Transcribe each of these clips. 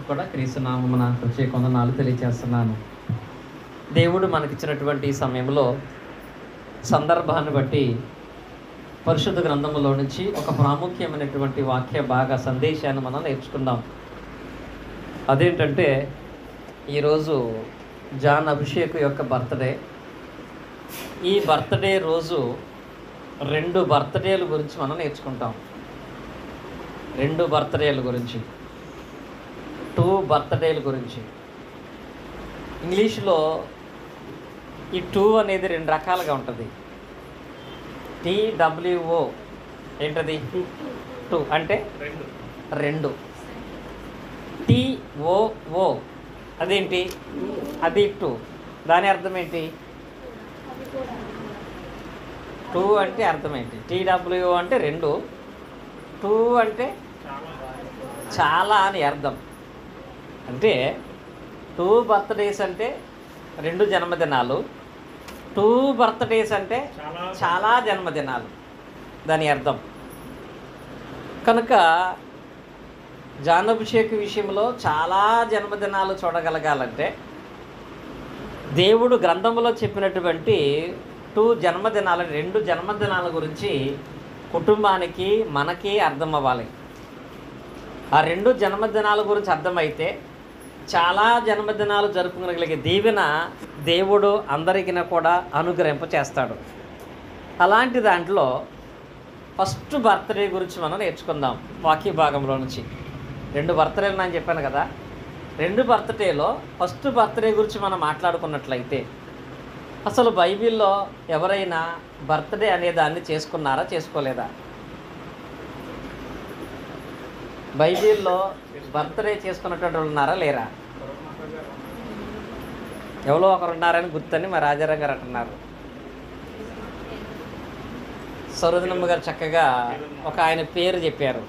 కూడా క్రీస్తు నామమున ప్రత్యేక వందనాలు తెలియజేస్తున్నాను. దేవుడు మనకిచ్చినటువంటి ఈ సమయంలో సందర్భాన్ని బట్టి పరిశుద్ధ గ్రంథములో నుంచి ఒక ప్రాముఖ్యమైనటువంటి వాక్య భాగ సందేశాన్ని మనం నేర్చుకుందాం. అదేంటంటే ఈరోజు జాన్ అభిషేక్ యొక్క బర్త్డే. ఈ బర్త్డే రోజు 2 బర్త్డేల గురించి మనం నేర్చుకుంటాం. 2 బర్త్డేల గురించి, 2 బర్త్డేల గురించి. ఇంగ్లీష్లో ఈ 2 అనేది 2 రకాలుగా ఉంటుంది. TWO ఏంటది? 2 అంటే 2. TOO అదేంటి? అది 2. దాని అర్థం ఏంటి? 2 అంటే అర్థం ఏంటి? TWO అంటే 2, 2 అంటే చాలా అని అర్థం. అంటే 2 బర్త్డేస్ అంటే 2 జన్మదినాలు, 2 బర్త్డేస్ అంటే చాలా జన్మదినాలు దాని అర్థం. కనుక జాన్ అభిషేక్ విషయంలో చాలా జన్మదినాలు చూడగలగాలంటే దేవుడు గ్రంథంలో చెప్పినటువంటి 2 జన్మదినాలు, 2 జన్మదినాల గురించి కుటుంబానికి మనకి అర్థం అవ్వాలి. ఆ 2 జన్మదినాల గురించి అర్థమైతే చాలా జన్మదినాలు జరుపుకోగలిగే దీవెన దేవుడు అందరికీ కూడా అనుగ్రహింప చేస్తాడు. అలాంటి దాంట్లో ఫస్ట్ బర్త్డే గురించి మనం నేర్చుకుందాం వాక్య భాగంలో నుంచి. 2 బర్త్డేలు నేను చెప్పాను కదా. 2 బర్త్డేలో ఫస్ట్ బర్త్డే గురించి మనం మాట్లాడుకున్నట్లయితే అసలు బైబిల్లో ఎవరైనా బర్త్డే అనే దాన్ని చేసుకున్నారా, చేసుకోలేదా? బైబిల్లో బర్త్డే చేసుకున్నటువంటి వాళ్ళు ఉన్నారా, లేరా? ఎవరో ఒకరు ఉన్నారని గుర్తని మా రాజారాం గారు అంటున్నారు. సరోజనమ్మ గారు చక్కగా ఒక ఆయన పేరు చెప్పారు.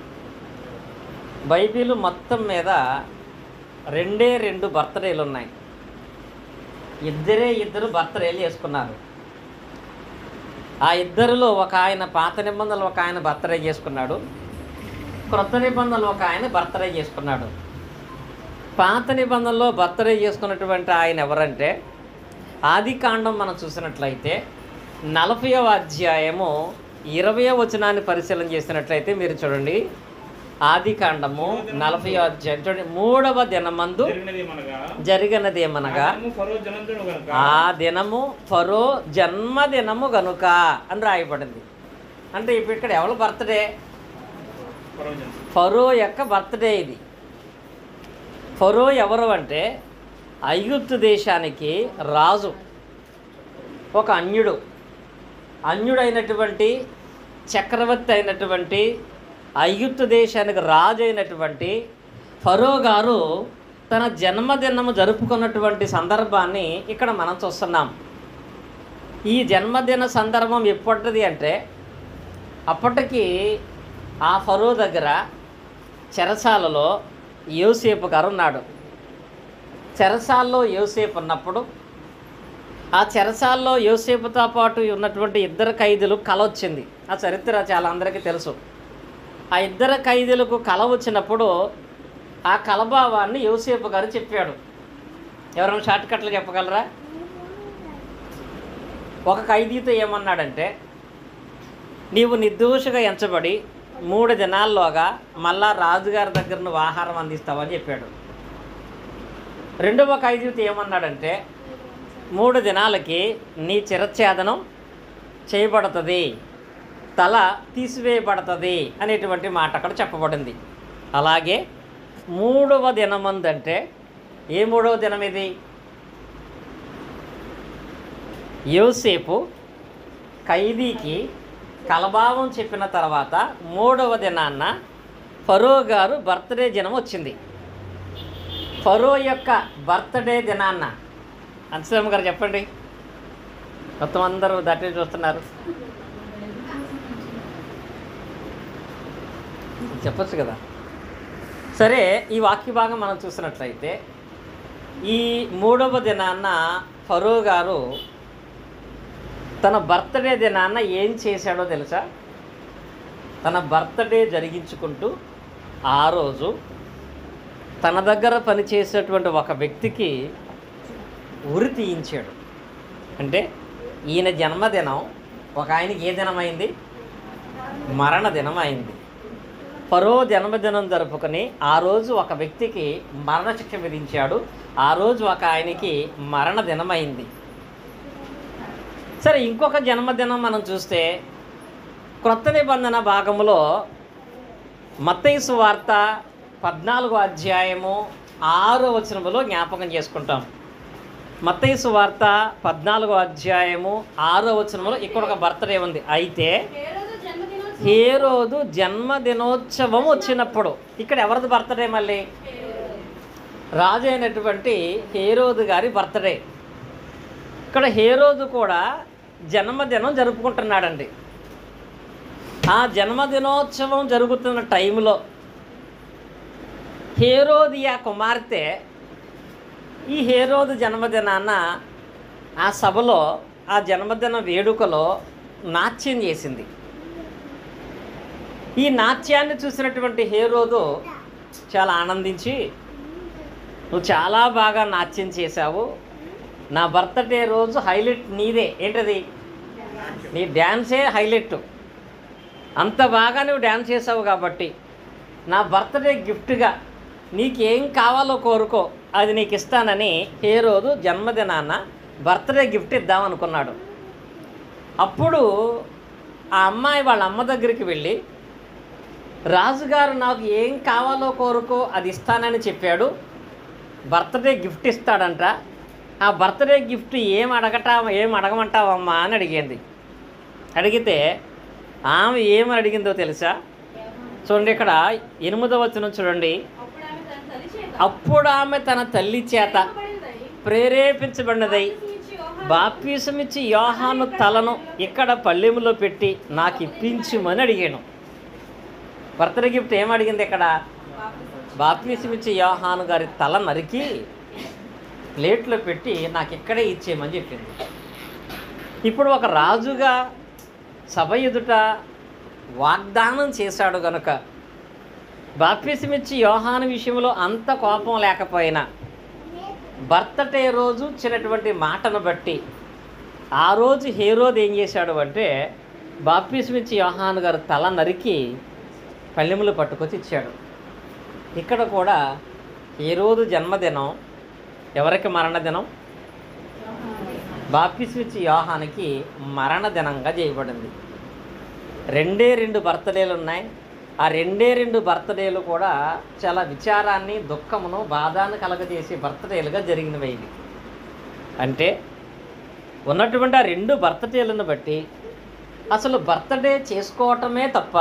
బైబిల్ మొత్తం మీద 2 బర్త్డేలు ఉన్నాయి. 2 బర్త్డేలు చేసుకున్నారు. ఆ ఇద్దరిలో ఒక ఆయన పాత నిబంధనలు ఒక ఆయన బర్త్డే చేసుకున్నాడు, క్రొత్త నిబంధనలు ఒక ఆయన బర్త్డే చేసుకున్నాడు. పాత నిబంధనలో బర్త్డే చేసుకున్నటువంటి ఆయన ఎవరంటే ఆదికాండం మనం చూసినట్లయితే 40వ అధ్యాయము 20వ వచనాన్ని పరిశీలన చేసినట్లయితే మీరు చూడండి. ఆదికాండము 40వ అధ్యాయం చూడండి. 3వ దినమందు జరిగినదేమనగా ఆ దినము ఫరో జన్మదినము గనుక అని రాయబడింది. అంటే ఇప్పుడు ఇక్కడ ఎవరు బర్త్డే? ఫరో యొక్క బర్త్డే ఇది. ఫరో ఎవరు అంటే ఐగుప్తు దేశానికి రాజు, ఒక అన్యుడైనటువంటి చక్రవర్తి అయినటువంటి ఐగుప్తు దేశానికి రాజు అయినటువంటి ఫరో గారు తన జన్మదినము జరుపుకున్నటువంటి సందర్భాన్ని ఇక్కడ మనం చూస్తున్నాం. ఈ జన్మదిన సందర్భం ఎప్పటిది అంటే అప్పటికి ఆ ఫరో దగ్గర చెరసాలలో యోసేపు గారు ఉన్నాడు. చెరసాల్లో యోసేపు ఉన్నప్పుడు ఆ చెరసాల్లో యోసేపుతో పాటు ఉన్నటువంటి 2 ఖైదీలు కల వచ్చింది. ఆ చరిత్ర చాలా అందరికీ తెలుసు. ఆ 2 ఖైదీలకు కల వచ్చినప్పుడు ఆ కలభావాన్ని యోసేపు గారు చెప్పాడు. ఎవరైనా షార్ట్ కట్లు చెప్పగలరా? ఒక ఖైదీతో ఏమన్నాడంటే, నీవు నిర్దోషిగా ఎంచబడి 3 దినాల్లోగా మళ్ళా రాజుగారి దగ్గర నువ్వు ఆహారం అందిస్తావని చెప్పాడు. 2వ ఖైదీతో ఏమన్నాడంటే, 3 దినాలకి నీ చిరఛేదనం చేయబడుతుంది, తల తీసివేయబడుతుంది అనేటువంటి మాట అక్కడ చెప్పబడింది. అలాగే 3వ దినమందంటే ఏ 3వ దినం ఇది? యోసేపు ఖైదీకి కలభావం చెప్పిన తర్వాత 3వ దినాన్న ఫరో గారు బర్త్డే దినం వచ్చింది. ఫరో యొక్క బర్త్డే దినాన్న అంశరామ్ గారు చెప్పండి. మొత్తం అందరూ దట్టే చూస్తున్నారు, చెప్పచ్చు కదా. సరే, ఈ వాక్య భాగం మనం చూసినట్లయితే ఈ 3వ దినాన్న ఫరో గారు తన బర్త్డే దినాన్న ఏం చేశాడో తెలుసా? తన బర్త్డే జరిగించుకుంటూ ఆ రోజు తన దగ్గర పనిచేసేటువంటి ఒక వ్యక్తికి ఉరి తీయించాడు. అంటే ఈయన జన్మదినం ఒక ఆయనకి ఏ దినం అయింది? మరణ దినం అయింది. ఫరో జన్మదినం జరుపుకొని ఆ రోజు ఒక వ్యక్తికి మరణశిక్ష విధించాడు. ఆ రోజు ఒక ఆయనకి మరణ దినం అయింది. సరే, ఇంకొక జన్మదినం మనం చూస్తే క్రొత్త నిబంధన భాగంలో మత్తయి సువార్త 14వ అధ్యాయము 6వ వచనములో జ్ఞాపకం చేసుకుంటాం. మత్తయి సువార్త 14వ అధ్యాయము 6వ వచనములో ఇక్కడ ఒక బర్త్డే ఉంది. అయితే హేరోదు జన్మదినోత్సవం వచ్చినప్పుడు, ఇక్కడ ఎవరిది బర్త్డే? మళ్ళీ రాజు అయినటువంటి హేరోదు గారి బర్త్డే. ఇక్కడ హేరోదు కూడా జన్మదినం జరుపుకుంటున్నాడండి. ఆ జన్మదినోత్సవం జరుగుతున్న టైంలో హేరోదియా కుమార్తె ఈ హేరోదు జన్మదినాన ఆ సభలో, ఆ జన్మదిన వేడుకలో నాట్యం చేసింది. ఈ నాట్యాన్ని చూసినటువంటి హేరోదు చాలా ఆనందించి, నువ్వు చాలా బాగా నాట్యం చేశావు, నా బర్త్డే రోజు హైలైట్ నీదే. ఏంటది? నీ డ్యాన్సే హైలైట్. అంత బాగా నువ్వు డ్యాన్స్ చేసావు కాబట్టి నా బర్త్డే గిఫ్ట్గా నీకేం కావాలో కోరుకో, అది నీకు ఇస్తానని హేరోదు జన్మదినాన బర్త్డే గిఫ్ట్ ఇద్దామనుకున్నాడు. అప్పుడు ఆ అమ్మాయి వాళ్ళ అమ్మ దగ్గరికి వెళ్ళి, రాజుగారు నాకు ఏం కావాలో కోరుకో అది ఇస్తానని చెప్పాడు, బర్త్డే గిఫ్ట్ ఇస్తాడంట, ఆ బర్త్డే గిఫ్ట్ ఏం అడగమంటావమ్మా అని అడిగింది. అడిగితే ఆమె ఏమని అడిగిందో తెలుసా? చూడండి, ఇక్కడ 8వ వచనం చూడండి. అప్పుడు ఆమె తన తల్లి చేత ప్రేరేపించబడినదై బాప్తీసమిచ్చి యోహాను తలను ఇక్కడ పళ్ళెములో పెట్టి నాకు ఇప్పించుమని అడిగాను. బర్త్డే గిఫ్ట్ ఏమడిగింది? ఇక్కడ బాప్తీసమిచ్చి యోహాను గారి తల నరికి ప్లేట్లో పెట్టి నాకు ఇక్కడే ఇచ్చేయమని చెప్పింది. ఇప్పుడు ఒక రాజుగా సభ ఎదుట వాగ్దానం చేశాడు గనుక బాప్తీసమిచ్చి యోహాను విషయంలో అంత కోపం లేకపోయినా బర్త్డే రోజు ఇచ్చినటువంటి మాటను బట్టి ఆ రోజు హేరోదు ఏం చేశాడు అంటే బాప్తీసమిచ్చి యోహాను గారు తల నరికి పళ్ళెములు పట్టుకొచ్చి ఇచ్చాడు. ఇక్కడ కూడా హేరోదు జన్మదినం ఎవరికి మరణదినం? బాప్తీసమిచ్చి యోహానుకి మరణదినంగా చేయబడింది. 2 బర్త్డేలు ఉన్నాయి. ఆ 2 బర్త్డేలు కూడా చాలా విచారాన్ని, దుఃఖమును, బాధను కలగజేసే బర్త్డేలుగా జరిగినవి. ఇవి అంటే ఉన్నటువంటి ఆ 2 బర్త్డేలను బట్టి అసలు బర్త్డే చేసుకోవటమే తప్ప,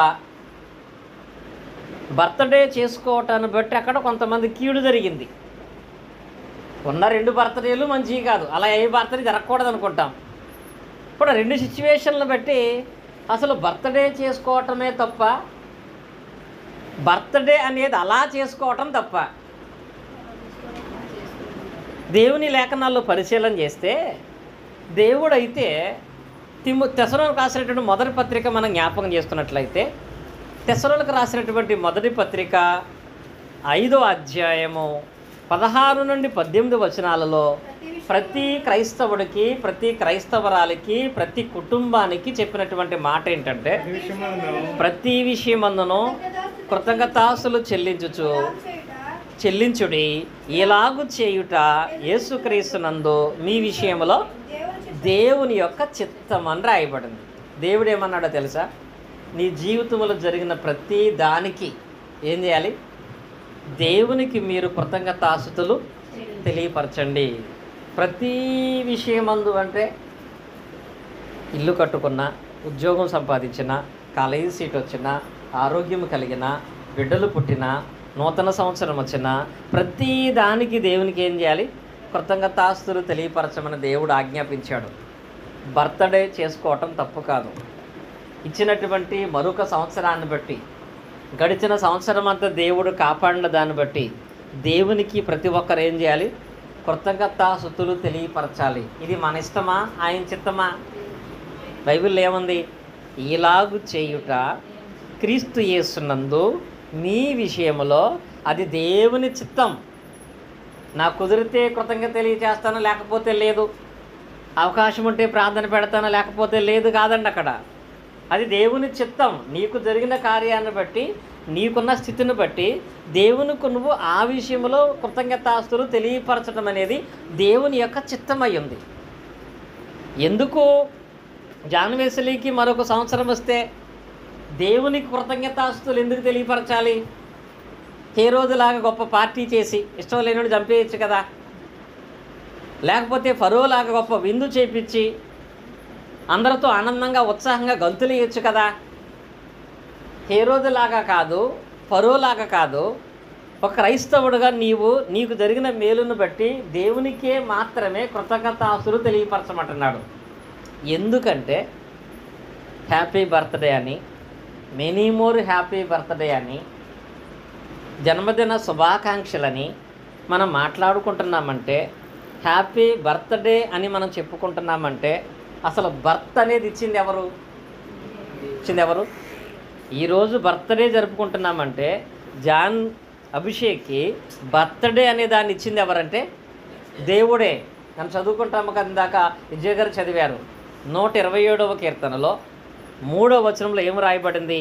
బర్త్డే చేసుకోవటాన్ని బట్టి అక్కడ కొంతమంది కీడు జరిగింది. ఉన్న 2 బర్త్డేలు మంచివి కాదు, అలా ఏ బర్త్డే జరగకూడదు అనుకుంటాం. ఇప్పుడు 2 సిచ్యువేషన్లను బట్టి అసలు బర్త్డే చేసుకోవటమే తప్ప, బర్త్డే అనేది అలా చేసుకోవటం తప్ప. దేవుని లేఖనాల్లో పరిశీలన చేస్తే దేవుడైతే తెసలోనికి రాసినటువంటి మొదటి పత్రిక మనం జ్ఞాపకం చేసుకున్నట్లయితే, తెసలోనికి రాసినటువంటి మొదటి పత్రిక 5వ అధ్యాయము 16 నుండి 18 వచనాలలో ప్రతి క్రైస్తవుడికి, ప్రతి క్రైస్తవరాలికి, ప్రతి కుటుంబానికి చెప్పినటువంటి మాట ఏంటంటే, ప్రతి విషయమందును కృతజ్ఞతాస్తులు చెల్లించుడి, ఇలాగు చేయుట యేసుక్రీస్తునందు మీ విషయంలో దేవుని యొక్క చిత్తం అని రాయబడింది. దేవుడు ఏమన్నాడో తెలుసా? నీ జీవితంలో జరిగిన ప్రతి దానికి ఏం చేయాలి? దేవునికి మీరు కృతజ్ఞతాస్తుతులు తెలియపరచండి. ప్రతి విషయమందు అంటే ఇల్లు కట్టుకున్నా, ఉద్యోగం సంపాదించినా, కాలేజీ సీట్ వచ్చినా, ఆరోగ్యం కలిగిన, బిడ్డలు పుట్టినా, నూతన సంవత్సరం వచ్చినా, ప్రతి దానికి దేవునికి ఏం చేయాలి? కృతజ్ఞతాస్తుతులు తెలియపరచమని దేవుడు ఆజ్ఞాపించాడు. బర్త్డే చేసుకోవటం తప్పు కాదు. ఇచ్చినటువంటి మరొక సంవత్సరాన్ని బట్టి, గడిచిన సంవత్సరం అంతా దేవుడు కాపాడిన దాన్ని బట్టి దేవునికి ప్రతి ఒక్కరు ఏం చేయాలి? కృతజ్ఞతాస్తుతులు తెలియపరచాలి. ఇది మన ఇష్టమా, ఆయన చిత్తమా? బైబిల్లో ఏముంది? ఇలాగు చేయుట క్రీస్తు యేసునందు మీ విషయంలో అది దేవుని చిత్తం. నాకు కుదిరితే కృతజ్ఞత తెలియచేస్తాను, లేకపోతే లేదు. అవకాశం ఉంటే ప్రార్థన పెడతాను, లేకపోతే లేదు కాదండి అక్కడ. అది దేవుని చిత్తం. నీకు జరిగిన కార్యాన్ని బట్టి, నీకున్న స్థితిని బట్టి దేవునికి నువ్వు ఆ విషయంలో కృతజ్ఞతాస్తులు తెలియపరచడం అనేది దేవుని యొక్క చిత్తమై ఉంది. ఎందుకు జాన్ వెస్లీకి మరొక సంవత్సరం వస్తే దేవునికి కృతజ్ఞతాస్తులు ఎందుకు తెలియపరచాలి? ఏ రోజులాగా గొప్ప పార్టీ చేసి ఇష్టం లేనివాడు చంపేయచ్చు కదా, లేకపోతే ఫరోలాగా గొప్ప విందు చేపించి అందరితో ఆనందంగా ఉత్సాహంగా గంతులు వేయచ్చు కదా. ఏ రోజులాగా కాదు, ఫరోలాగా కాదు, ఒక క్రైస్తవుడుగా నీకు జరిగిన మేలును బట్టి దేవునికే మాత్రమే కృతజ్ఞతాస్తులు తెలియపరచమంటున్నాడు. ఎందుకంటే హ్యాపీ బర్త్డే అని, మెనీ మోర్ హ్యాపీ బర్త్డే అని, జన్మదిన శుభాకాంక్షలని మనం మాట్లాడుకుంటున్నామంటే, హ్యాపీ బర్త్డే అని మనం చెప్పుకుంటున్నామంటే అసలు బర్త్ అనేది ఇచ్చింది ఎవరు? ఈరోజు బర్త్డే జరుపుకుంటున్నామంటే జాన్ అభిషేక్కి బర్త్డే అనే దాన్ని ఇచ్చింది ఎవరంటే దేవుడే. మనం చదువుకుంటాము కదా, ఇందాక విజయ్ గారు చదివారు 127వ కీర్తనలో 3వ వచనంలో ఏం రాయబడింది?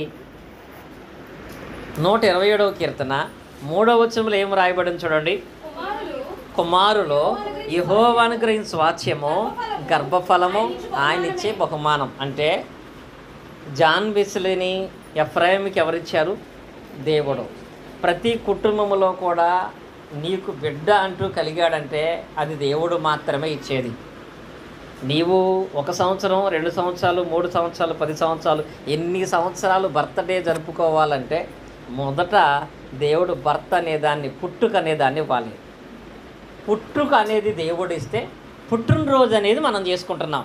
127వ కీర్తన 3వ వచనంలో ఏం రాయబడింది చూడండి. కుమారులు యెహోవా అనుగ్రహించు స్వాస్థ్యము, గర్భఫలము, ఆయన ఇచ్చే బహుమానం. అంటే జాన్ వెస్లీని ఎఫ్రాయిముకి ఎవరిచ్చారు? దేవుడు. ప్రతి కుటుంబంలో కూడా నీకు బిడ్డ అంటూ కలిగాడంటే అది దేవుడు మాత్రమే ఇచ్చేది. నీవు 1 సంవత్సరం, 2 సంవత్సరాలు, 3 సంవత్సరాలు, 10 సంవత్సరాలు, ఎన్ని సంవత్సరాలు బర్త్డే జరుపుకోవాలంటే మొదట దేవుడు బర్త్ అనేదాన్ని, పుట్టుక అనేదాన్ని ఇవ్వాలి. పుట్టుక అనేది దేవుడు ఇస్తే పుట్టినరోజు అనేది మనం చేసుకుంటున్నాం.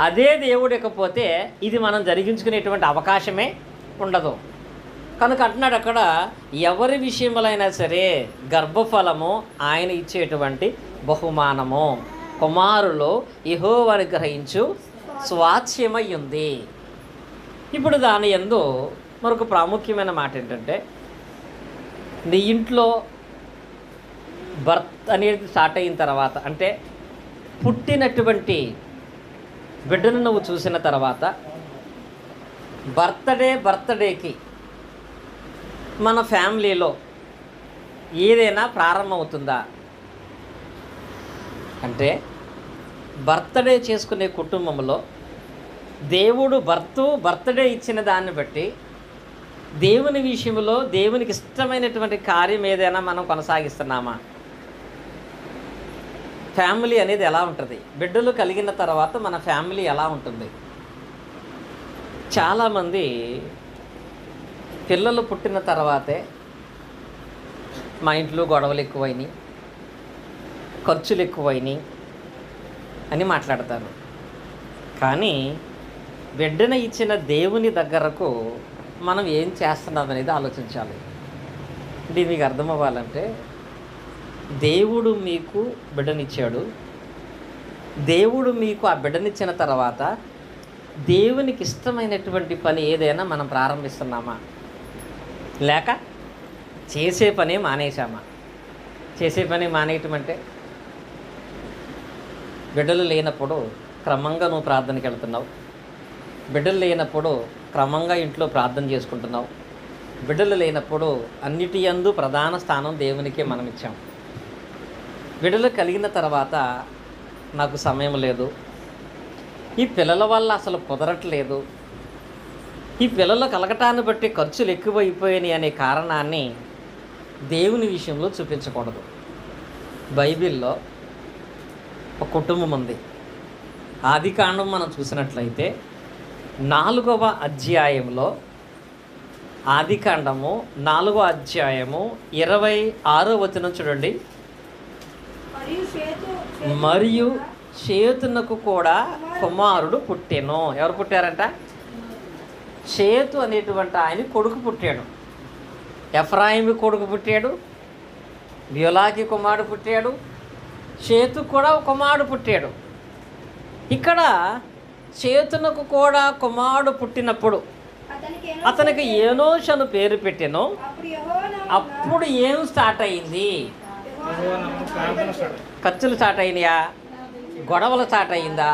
అదే దేవుడు ఇకపోతే ఇది మనం జరిగించుకునేటువంటి అవకాశమే ఉండదు. కనుక అంటున్నాడు అక్కడ, ఎవరి విషయములైనా సరే గర్భఫలము ఆయన ఇచ్చేటువంటి బహుమానము, కుమారులు యెహోవాను గ్రహించు స్వాస్థ్యమై ఉంది. ఇప్పుడు దాని యందు మరొక ప్రాముఖ్యమైన మాట ఏంటంటే, నీ ఇంట్లో బర్త్ అనేది స్టార్ట్ అయిన తర్వాత, అంటే పుట్టినటువంటి బిడ్డను నువ్వు చూసిన తర్వాత బర్త్డేకి మన ఫ్యామిలీలో ఏదైనా ప్రారంభమవుతుందా అంటే, బర్త్డే చేసుకునే కుటుంబంలో దేవుడు బర్త్డే ఇచ్చిన దాన్ని బట్టి దేవుని విషయంలో దేవునికి ఇష్టమైనటువంటి కార్యం ఏదైనా మనం కొనసాగిస్తున్నామా? ఫ్యామిలీ అనేది ఎలా ఉంటుంది? బిడ్డలు కలిగిన తర్వాత మన ఫ్యామిలీ ఎలా ఉంటుంది? చాలామంది పిల్లలు పుట్టిన తర్వాతే మా ఇంట్లో గొడవలు ఎక్కువైనాయి, ఖర్చులు ఎక్కువైనాయి అని మాట్లాడతారు. కానీ బిడ్డను ఇచ్చిన దేవుని దగ్గరకు మనం ఏం చేస్తున్నాం అనేది ఆలోచించాలి. ఇది మీకు అర్థం అవ్వాలంటే, దేవుడు మీకు బిడ్డనిచ్చాడు. దేవుడు మీకు ఆ బిడ్డనిచ్చిన తర్వాత దేవునికి ఇష్టమైనటువంటి పని ఏదైనా మనం ప్రారంభిస్తున్నామా, లేక చేసే పని మానేసామా? చేసే పని మానేయటం అంటే, బిడ్డలు లేనప్పుడు క్రమంగా నువ్వు ప్రార్థనకి వెళ్తున్నావు, బిడ్డలు లేనప్పుడు క్రమంగా ఇంట్లో ప్రార్థన చేసుకుంటున్నావు, బిడ్డలు లేనప్పుడు అన్నిటి యందు ప్రధాన స్థానం దేవునికే మనం ఇచ్చాం. బిడ్డలు కలిగిన తర్వాత నాకు సమయం లేదు, ఈ పిల్లల వల్ల అసలు కుదరట్లేదు, ఈ పిల్లలు కలగటాన్ని బట్టి ఖర్చులు ఎక్కువైపోయాయి అనే కారణాన్ని దేవుని విషయంలో చూపించకూడదు. బైబిల్లో ఒక కుటుంబం ఉంది. ఆదికాండం మనం చూసినట్లయితే 4వ అధ్యాయంలో, ఆదికాండము 4వ అధ్యాయము 26వ వచనం చూడండి. మరియు షేతునకు కూడా కుమారుడు పుట్టెను. ఎవరు పుట్టారంట? షేతు అనేటువంటి ఆయన కొడుకు పుట్టాడు. ఎఫ్రాయిము కొడుకు పుట్టాడు, బ్యోలాకి కుమారుడు పుట్టాడు, షేతు కూడా కుమారుడు పుట్టాడు. ఇక్కడ షేతునకు కూడా కుమారుడు పుట్టినప్పుడు అతనికి ఏనోష్ అని పేరు పెట్టెను. అప్పుడు ఏం స్టార్ట్ అయింది? ఖర్చులు స్టార్ట్ అయినాయా? గొడవలు స్టార్ట్ అయిందా?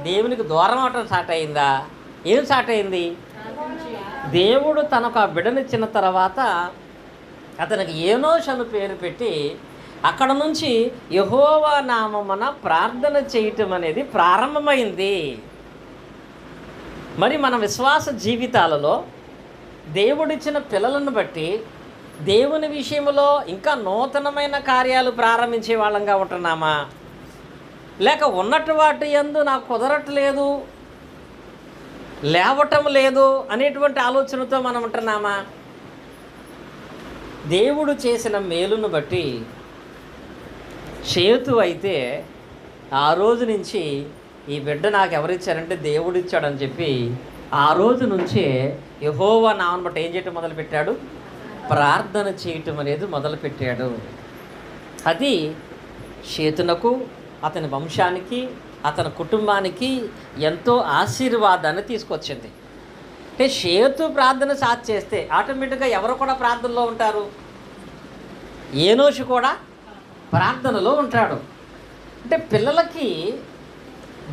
దేవునికి దూరం అవటం స్టార్ట్ అయిందా? ఏం స్టార్ట్ అయింది? దేవుడు తనకు ఆ బిడ్డనిచ్చిన తర్వాత అతనికి ఏనోష్ అని పేరు పెట్టి అక్కడ నుంచి యెహోవా నామమున ప్రార్థన చేయటం అనేది ప్రారంభమైంది. మరి మన విశ్వాస జీవితాలలో దేవుడిచ్చిన పిల్లలను బట్టి దేవుని విషయంలో ఇంకా నూతనమైన కార్యాలు ప్రారంభించే వాళ్ళంగా ఉంటున్నామా, లేక ఉన్నట్టు వాటి యందు నాకు కుదరట్లేదు, లేవటం లేదు అనేటువంటి ఆలోచనతో మనం ఉంటున్నామా? దేవుడు చేసిన మేలును బట్టి చేతు అయితే ఆ రోజు నుంచి ఈ బిడ్డ నాకు ఎవరిచ్చారంటే దేవుడిచ్చాడని చెప్పి ఆ రోజు నుంచే యెహోవా నామమును బట్టి ఏం చేయటం మొదలుపెట్టాడు? ప్రార్థన చేయటం అనేది మొదలుపెట్టాడు. అది చేతునకు, అతని వంశానికి, అతని కుటుంబానికి ఎంతో ఆశీర్వాదాన్ని తీసుకొచ్చింది. అంటే చేతు ప్రార్థన స్టార్ట్ చేస్తే ఆటోమేటిక్గా ఎవరు కూడా ప్రార్థనలో ఉంటారు? ఏనోషు కూడా ప్రార్థనలో ఉంటాడు. అంటే పిల్లలకి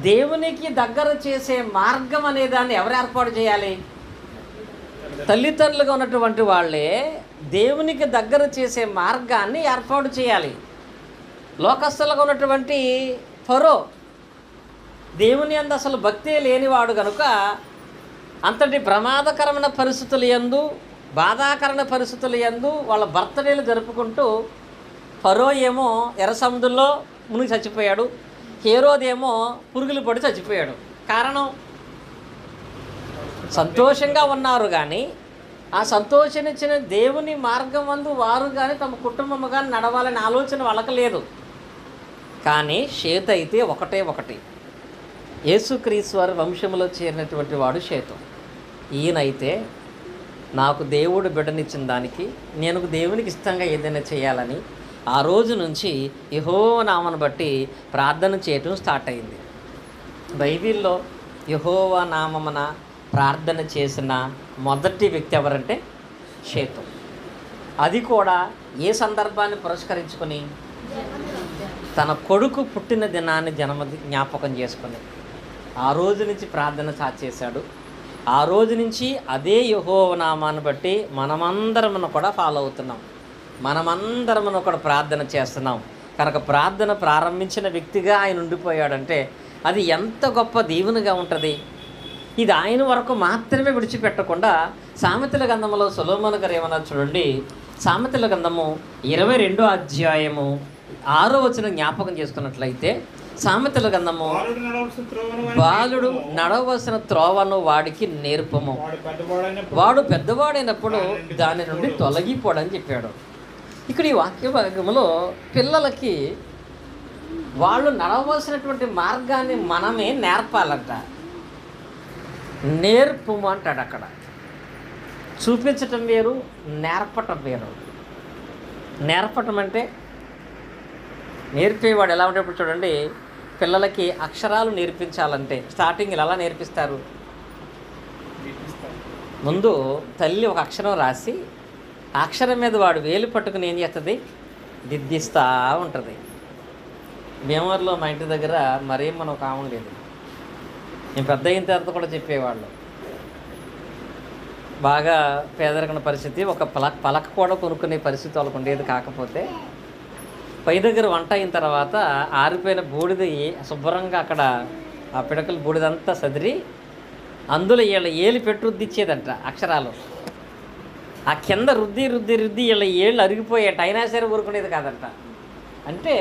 దేవునికి దగ్గర చేసే మార్గం అనే దాన్ని ఎవరు ఏర్పాటు చేయాలి? తల్లిదండ్రులుగా ఉన్నటువంటి వాళ్ళే దేవునికి దగ్గర చేసే మార్గాన్ని ఏర్పాటు చేయాలి. లోకస్తులుగా ఉన్నటువంటి ఫరో దేవుని యందు అసలు భక్తే లేనివాడు కనుక అంతటి ప్రమాదకరమైన పరిస్థితుల యందు, బాధాకరమైన పరిస్థితుల యందు వాళ్ళ బర్త్డేలు జరుపుకుంటూ ఫరో ఏమో ఎర్ర సముద్రంలో మునిగి చచ్చిపోయాడు, హేరోదేమో పురుగులు పడి చచ్చిపోయాడు. కారణం, సంతోషంగా ఉన్నారు కానీ ఆ సంతోషాన్నిచ్చిన దేవుని మార్గం వందు వారు కానీ తమ కుటుంబం కానీ నడవాలనే ఆలోచన వాళ్ళకి లేదు. కానీ షేతు అయితే ఒకటి యేసుక్రీస్తు వారి వంశంలో చేరినటువంటి వాడు షేతు. ఈయనైతే నాకు దేవుడు బిడ్డనిచ్చిన దానికి నేను దేవునికి ఇష్టంగా ఏదైనా చేయాలని ఆ రోజు నుంచి యెహోవా నామమును బట్టి ప్రార్థన చేయటం స్టార్ట్ అయింది. బైబిల్లో యెహోవా నామమున ప్రార్థన చేసిన మొదటి వ్యక్తి ఎవరంటే షేతు. అది కూడా ఏ సందర్భాన్ని పురస్కరించుకొని? తన కొడుకు పుట్టిన దినాన్ని జ్ఞాపకం చేసుకొని ఆ రోజు నుంచి ప్రార్థన స్టార్ట్ చేశాడు. ఆ రోజు నుంచి అదే యెహోవా నామాన్ని బట్టి మనమందరమును కూడా ఫాలో అవుతున్నాం, మనమందరమును కూడా ప్రార్థన చేస్తున్నాం. కనుక ప్రార్థన ప్రారంభించిన వ్యక్తిగా ఆయన ఉండిపోయాడంటే అది ఎంత గొప్ప దీవెనగా ఉంటుంది. ఇది ఆయన వరకు మాత్రమే విడిచిపెట్టకుండా సామెతల గ్రంథంలో సొలొమోను గారు ఏమన్నా చూడండి, సామెతల గ్రంథము 22వ అధ్యాయము 6వ వచనం జ్ఞాపకం చేసుకున్నట్లయితే, సామెతల గ్రంథము, బాలుడు నడవలసిన త్రోవను వాడికి నేర్పము, వాడు పెద్దవాడైనప్పుడు దాని నుండి తొలగిపోడని చెప్పాడు. ఇక్కడ ఈ వాక్య భాగంలో పిల్లలకి వాళ్ళు నడవలసినటువంటి మార్గాన్ని మనమే నేర్పాలంట. నేర్పము అంటాడు అక్కడ. చూపించటం వేరు, నేర్పటం వేరు. నేర్పటం అంటే నేర్పేవాడు ఎలా ఉండేప్పుడు చూడండి, పిల్లలకి అక్షరాలు నేర్పించాలంటే స్టార్టింగ్ ఎలా నేర్పిస్తారు? ముందు తల్లి ఒక అక్షరం రాసి ఆ అక్షరం మీద వాడు వేలు పట్టుకుని ఏం చేస్తుంది? దిద్దిస్తూ ఉంటుంది. భీమవరంలో మా ఇంటి దగ్గర మరేం మనం కామం లేదు, నేను పెద్ద అయిన తర్వాత కూడా చెప్పేవాళ్ళు. బాగా పేదరికమైన పరిస్థితి, ఒక పలక కూడా కొనుక్కునే పరిస్థితి వాళ్ళకు ఉండేది. కాకపోతే పై దగ్గర వంట అయిన తర్వాత ఆరిపోయిన బూడిద శుభ్రంగా అక్కడ ఆ పిడకల బూడిదంతా సదిరి అందులో వీళ్ళ ఏలు పెట్టి రుద్దిచ్చేదంట అక్షరాలు. ఆ కింద రుద్ది రుద్ది రుద్ది వీళ్ళ ఏళ్ళు అరిగిపోయేట, అయినా సరే ఊరుకునేది కాదంట. అంటే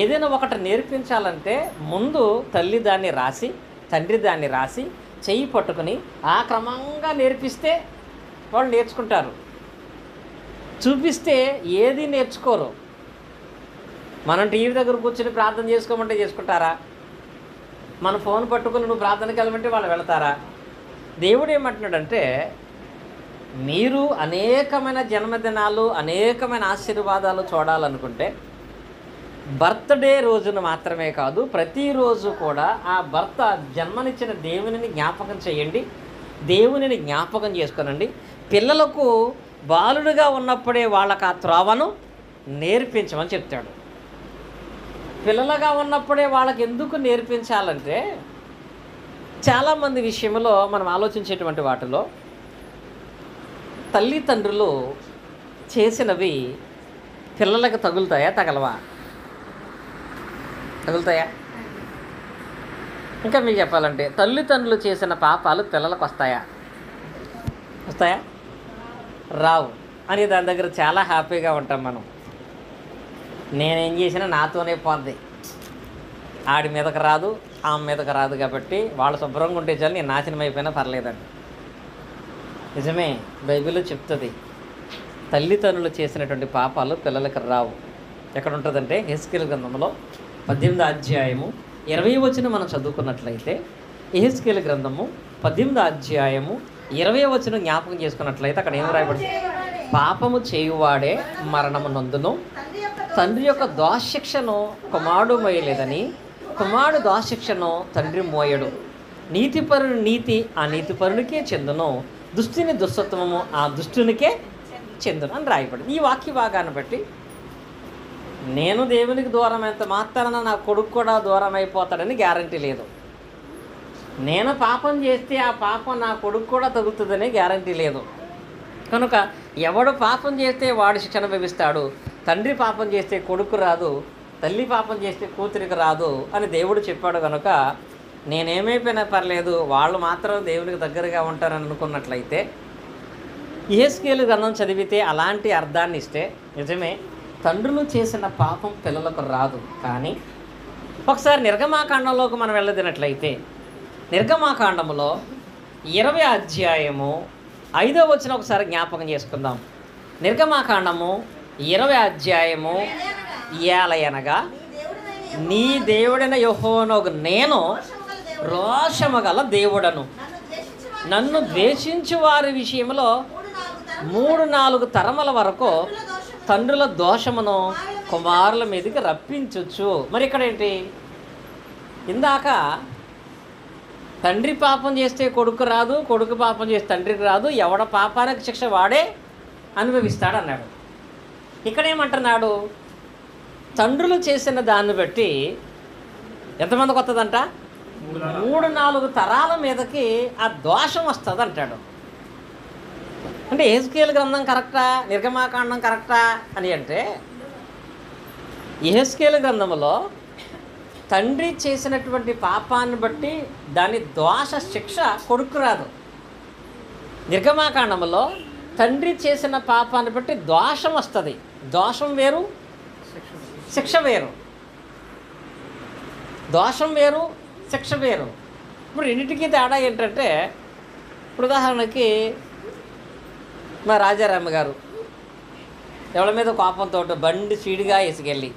ఏదైనా ఒకటి నేర్పించాలంటే ముందు తల్లి దాన్ని రాసి, తండ్రి దాన్ని రాసి చెయ్యి పట్టుకుని ఆ క్రమంగా నేర్పిస్తే వాళ్ళు నేర్చుకుంటారు. చూపిస్తే ఏది నేర్చుకోరు. మనం టీవీ దగ్గర కూర్చొని ప్రార్థన చేసుకోమంటే చేసుకుంటారా? మన ఫోన్ పట్టుకుని నువ్వు ప్రార్థనకి వెళ్ళమంటే వాళ్ళు వెళతారా? దేవుడు ఏమంటున్నాడంటే, మీరు అనేకమైన జన్మదినాలు, అనేకమైన ఆశీర్వాదాలు చూడాలనుకుంటే బర్త్డే రోజున మాత్రమే కాదు, ప్రతిరోజు కూడా ఆ భర్త జన్మనిచ్చిన దేవునిని జ్ఞాపకం చేయండి. దేవునిని జ్ఞాపకం చేసుకోనండి. పిల్లలకు బాలుడుగా ఉన్నప్పుడే వాళ్ళకి ఆ త్రోవను నేర్పించమని చెప్తాడు. పిల్లలుగా ఉన్నప్పుడే వాళ్ళకి ఎందుకు నేర్పించాలంటే, చాలామంది విషయంలో మనం ఆలోచించేటువంటి వాటిలో తల్లిదండ్రులు చేసినవి పిల్లలకు తగులుతాయా, తగలవా? తగులుతాయా? ఇంకా మీకు చెప్పాలంటే తల్లిదండ్రులు చేసిన పాపాలు పిల్లలకు వస్తాయా? రావు అని దాని దగ్గర చాలా హ్యాపీగా ఉంటాం మనం. నేనేం చేసినా నాతోనే పోద్ది, ఆడి మీదకి రాదు, ఆమె మీదకి రాదు, కాబట్టి వాళ్ళు శుభ్రంగా ఉంటే చాలు, నేను నాశనం అయిపోయినా పర్లేదండి. నిజమే, బైబిల్లో చెప్తుంది తల్లిదండ్రులు చేసినటువంటి పాపాలు పిల్లలకు రావు. ఎక్కడ ఉంటుందంటే యెహెజ్కేలు గ్రంథంలో 18వ అధ్యాయము 20వ వచనం మనం చదువుకున్నట్లయితే, యెహెజ్కేలు గ్రంథము 18వ అధ్యాయము 20వ వచనం జ్ఞాపకం చేసుకున్నట్లయితే అక్కడ ఏం రాయబడింది? పాపము చేయువాడే మరణము నందును, తండ్రి యొక్క దోషశిక్షను కుమారుడు మోయలేదని, కుమారుడు దోషశిక్షను తండ్రి మోయడు. నీతిపరుని నీతి ఆ నీతిపరునికే చెందును, దుష్టుని దుష్టత్వము ఆ దుష్టునికే చెందును అని రాయబడింది. ఈ వాక్య భాగాన్ని బట్టి నేను దేవునికి దూరం ఎంత మాత్రాన నా కొడుకు కూడా దూరం అయిపోతాడని గ్యారంటీ లేదు. నేను పాపం చేస్తే ఆ పాపం నా కొడుకు కూడా తగులుతుందని గ్యారంటీ లేదు. కనుక ఎవడు పాపం చేస్తే వాడు శిక్షణ భవిస్తాడు. తండ్రి పాపం చేస్తే కొడుకు రాదు, తల్లి పాపం చేస్తే కూతురికి రాదు అని దేవుడు చెప్పాడు. కనుక నేనేమైపోయినా పర్లేదు, వాళ్ళు మాత్రం దేవునికి దగ్గరగా ఉంటారని అనుకున్నట్లయితే యెహెజ్కేలు గ్రంథం చదివితే అలాంటి అర్థాన్ని ఇస్తే నిజమే, తండ్రులు చేసిన పాపం పిల్లలకు రాదు. కానీ ఒకసారి నిర్గమాకాండంలోకి మనం వెళ్ళదినట్లయితే, నిర్గమాకాండంలో 20వ అధ్యాయము 5వ వచనం ఒకసారి జ్ఞాపకం చేసుకుందాం. నిర్గమాకాండము 20వ అధ్యాయము, ఏలయనగా నీ దేవుడైన యెహోవానగు నేను రోషము గల దేవుడను, నన్ను ద్వేషించు వారి విషయంలో 3-4 తరముల వరకు తండ్రుల దోషమును కుమారుల మీదకి రప్పించవచ్చు. మరి ఇక్కడ ఏంటి? ఇందాక తండ్రి పాపం చేస్తే కొడుకు రాదు, కొడుకు పాపం చేస్తే తండ్రికి రాదు, ఎవడ పాపానికి శిక్ష వాడే అనుభవిస్తాడు అన్నాడు. ఇక్కడేమంటున్నాడు? తండ్రులు చేసిన దాన్ని బట్టి ఎంతమందికి వస్తుందంట? 3-4 తరాల మీదకి ఆ దోషం వస్తుంది అంటాడు. అంటే యెహెజ్కేలు గ్రంథం కరెక్టా, నిర్గమాకాండం కరెక్టా అని అంటే, యెహెజ్కేలు గ్రంథంలో తండ్రి చేసినటువంటి పాపాన్ని బట్టి దాని దోష శిక్ష కొడుకు రాదు. నిర్గమాకాండంలో తండ్రి చేసిన పాపాన్ని బట్టి దోషం వస్తుంది. దోషం వేరు, శిక్ష వేరు. దోషం వేరు, శిక్ష వేరు. ఇప్పుడు రెండింటికి తేడా ఏంటంటే, ఇప్పుడు ఉదాహరణకి మా రాజారామ గారు ఎవరి మీద కోపంతో బండి స్పీడ్గా ఇసుకెళ్ళి